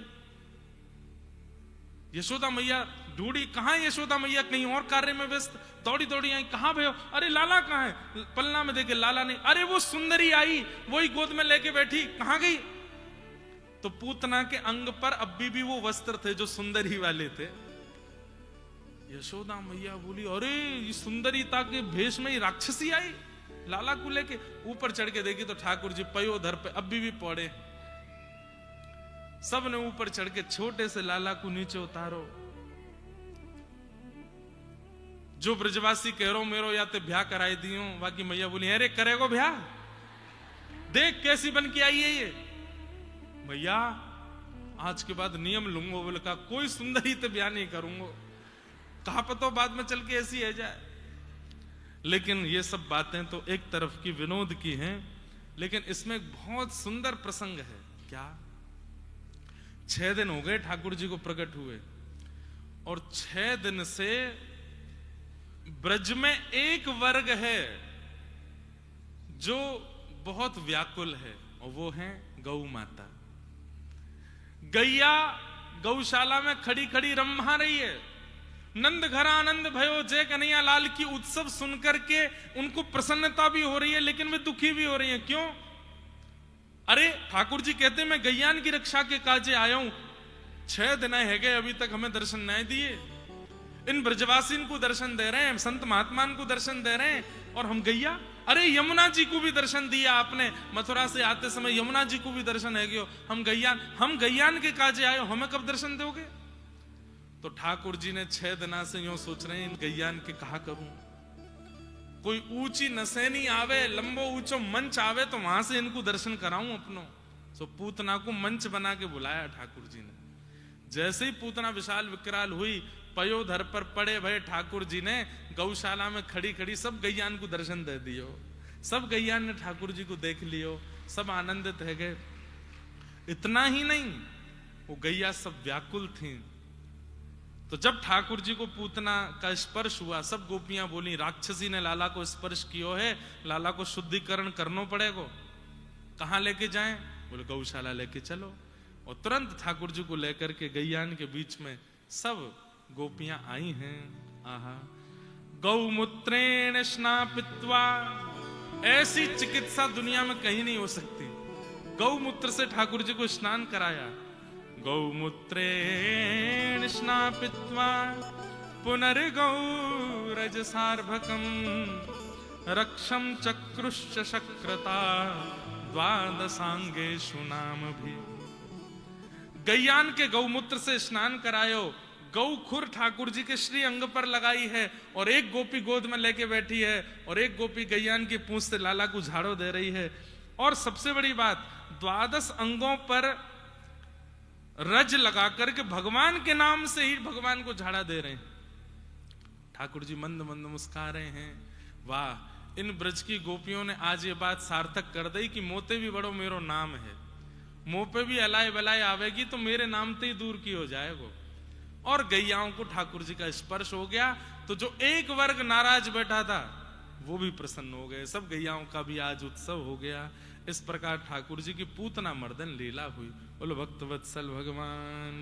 यशोदा मैया ढूंढी, कहां यशोदा मैया, कहीं और कार्य में व्यस्त, दौड़ी दौड़ी आई, कहां भयो, अरे लाला कहां है? पलना में देखे लाला नहीं, अरे वो सुंदरी आई, वही गोद में लेके बैठी, कहां गई? तो पूतना के अंग पर अभी भी वो वस्त्र थे जो सुंदरी वाले थे। यशोदा मैया बोली, अरे ये सुंदरीता के भेष में ही राक्षसी आई, लाला को लेके। ऊपर चढ़ के देखी तो ठाकुर जी पयोधर पे अभी भी पड़े। सब ने ऊपर चढ़ के छोटे से लाला को नीचे उतारो। जो ब्रजवासी कह रो मेरो या ते ब्याह कराई दियो, बाकी मैया बोली अरे करेगो ब्याह, देख कैसी बन के आई है ये। मैया आज के बाद नियम लूंगा, बोले का कोई सुंदरी ते ब्याह नहीं करूंगा, कहा पतो बाद में चल के ऐसी है जाए। लेकिन ये सब बातें तो एक तरफ की विनोद की हैं। लेकिन इसमें एक बहुत सुंदर प्रसंग है। क्या? 6 दिन हो गए ठाकुर जी को प्रकट हुए, और 6 दिन से ब्रज में एक वर्ग है जो बहुत व्याकुल है, और वो है गौ माता। गैया गौशाला में खड़ी खड़ी रम्भा रही है। नंद घर आनंद भयो जय कन्हैया लाल की उत्सव सुनकर के उनको प्रसन्नता भी हो रही है, लेकिन वे दुखी भी हो रही है। क्यों? अरे ठाकुर जी कहते मैं गैयान की रक्षा के काजे आया हूं, 6 दिन है गए अभी तक हमें दर्शन नहीं दिए। इन ब्रजवासी को दर्शन दे रहे हैं, संत महात्मा को दर्शन दे रहे हैं, और हम गैया। अरे यमुना जी को भी दर्शन दिया आपने, मथुरा से आते समय यमुना जी को भी दर्शन है गयो। हम गैयान के काजे आए, हमें कब दर्शन दोगे? तो ठाकुर जी ने 6 दिना से यूं सोच रहे हैं, इन गैयान के कहा करूं, कोई ऊंची नसैनी आवे, लंबो ऊंचो मंच आवे तो वहां से इनको दर्शन कराऊं अपनो। सो पूतना को मंच बना के बुलाया ठाकुर जी ने। जैसे ही पूतना विशाल विकराल हुई, पयोधर पर पड़े भय ठाकुर जी ने गौशाला में खड़ी खड़ी सब गैयान को दर्शन दे दियो। सब गैयान ने ठाकुर जी को देख लियो, सब आनंदित है गए। इतना ही नहीं, वो गैया सब व्याकुल थी। तो जब ठाकुर जी को पूतना का स्पर्श हुआ, सब गोपियां बोली राक्षसी ने लाला को स्पर्श कियो है, लाला को शुद्धिकरण करना पड़ेगा। कहां लेके जाएं? बोले गौशाला लेके चलो। और तुरंत ठाकुर जी को लेकर के गैयान के बीच में सब गोपियां आई हैं। आहा, गौमूत्रेण स्नापित्वा, ऐसी चिकित्सा दुनिया में कहीं नहीं हो सकती। गौमूत्र से ठाकुर जी को स्नान कराया। गौमूत्रेण स्नापित्वा पुनर्गौरज सार्भकम रक्षम चक्रुश्च शक्रता द्वादशांगेषु नाम भी। गैयान के गौमूत्र से स्नान करायो। गौ खुर ठाकुर जी के श्री अंग पर लगाई है, और एक गोपी गोद में लेके बैठी है, और एक गोपी गैयान की पूंछ से लाला को झाड़ो दे रही है। और सबसे बड़ी बात, 12 अंगों पर रज लगा करके भगवान के नाम से ही भगवान को झाड़ा दे रहे हैं। ठाकुर जी मंद मंद मुस्कुरा रहे हैं। वाह, इन ब्रज की गोपियों ने आज ये बात सार्थक कर दी कि मोते भी बड़ो मेरो नाम है। मुंह पे भी अलाय बलाय आवेगी तो मेरे नाम से ही दूर की हो जाएगा। और गैयाओं को ठाकुर जी का स्पर्श हो गया, तो जो एक वर्ग नाराज बैठा था वो भी प्रसन्न हो गए। सब गैयाओं का भी आज उत्सव हो गया। इस प्रकार ठाकुर जी की पूतना मर्दन लीला हुई। बोलो भक्त वत्सल भगवान।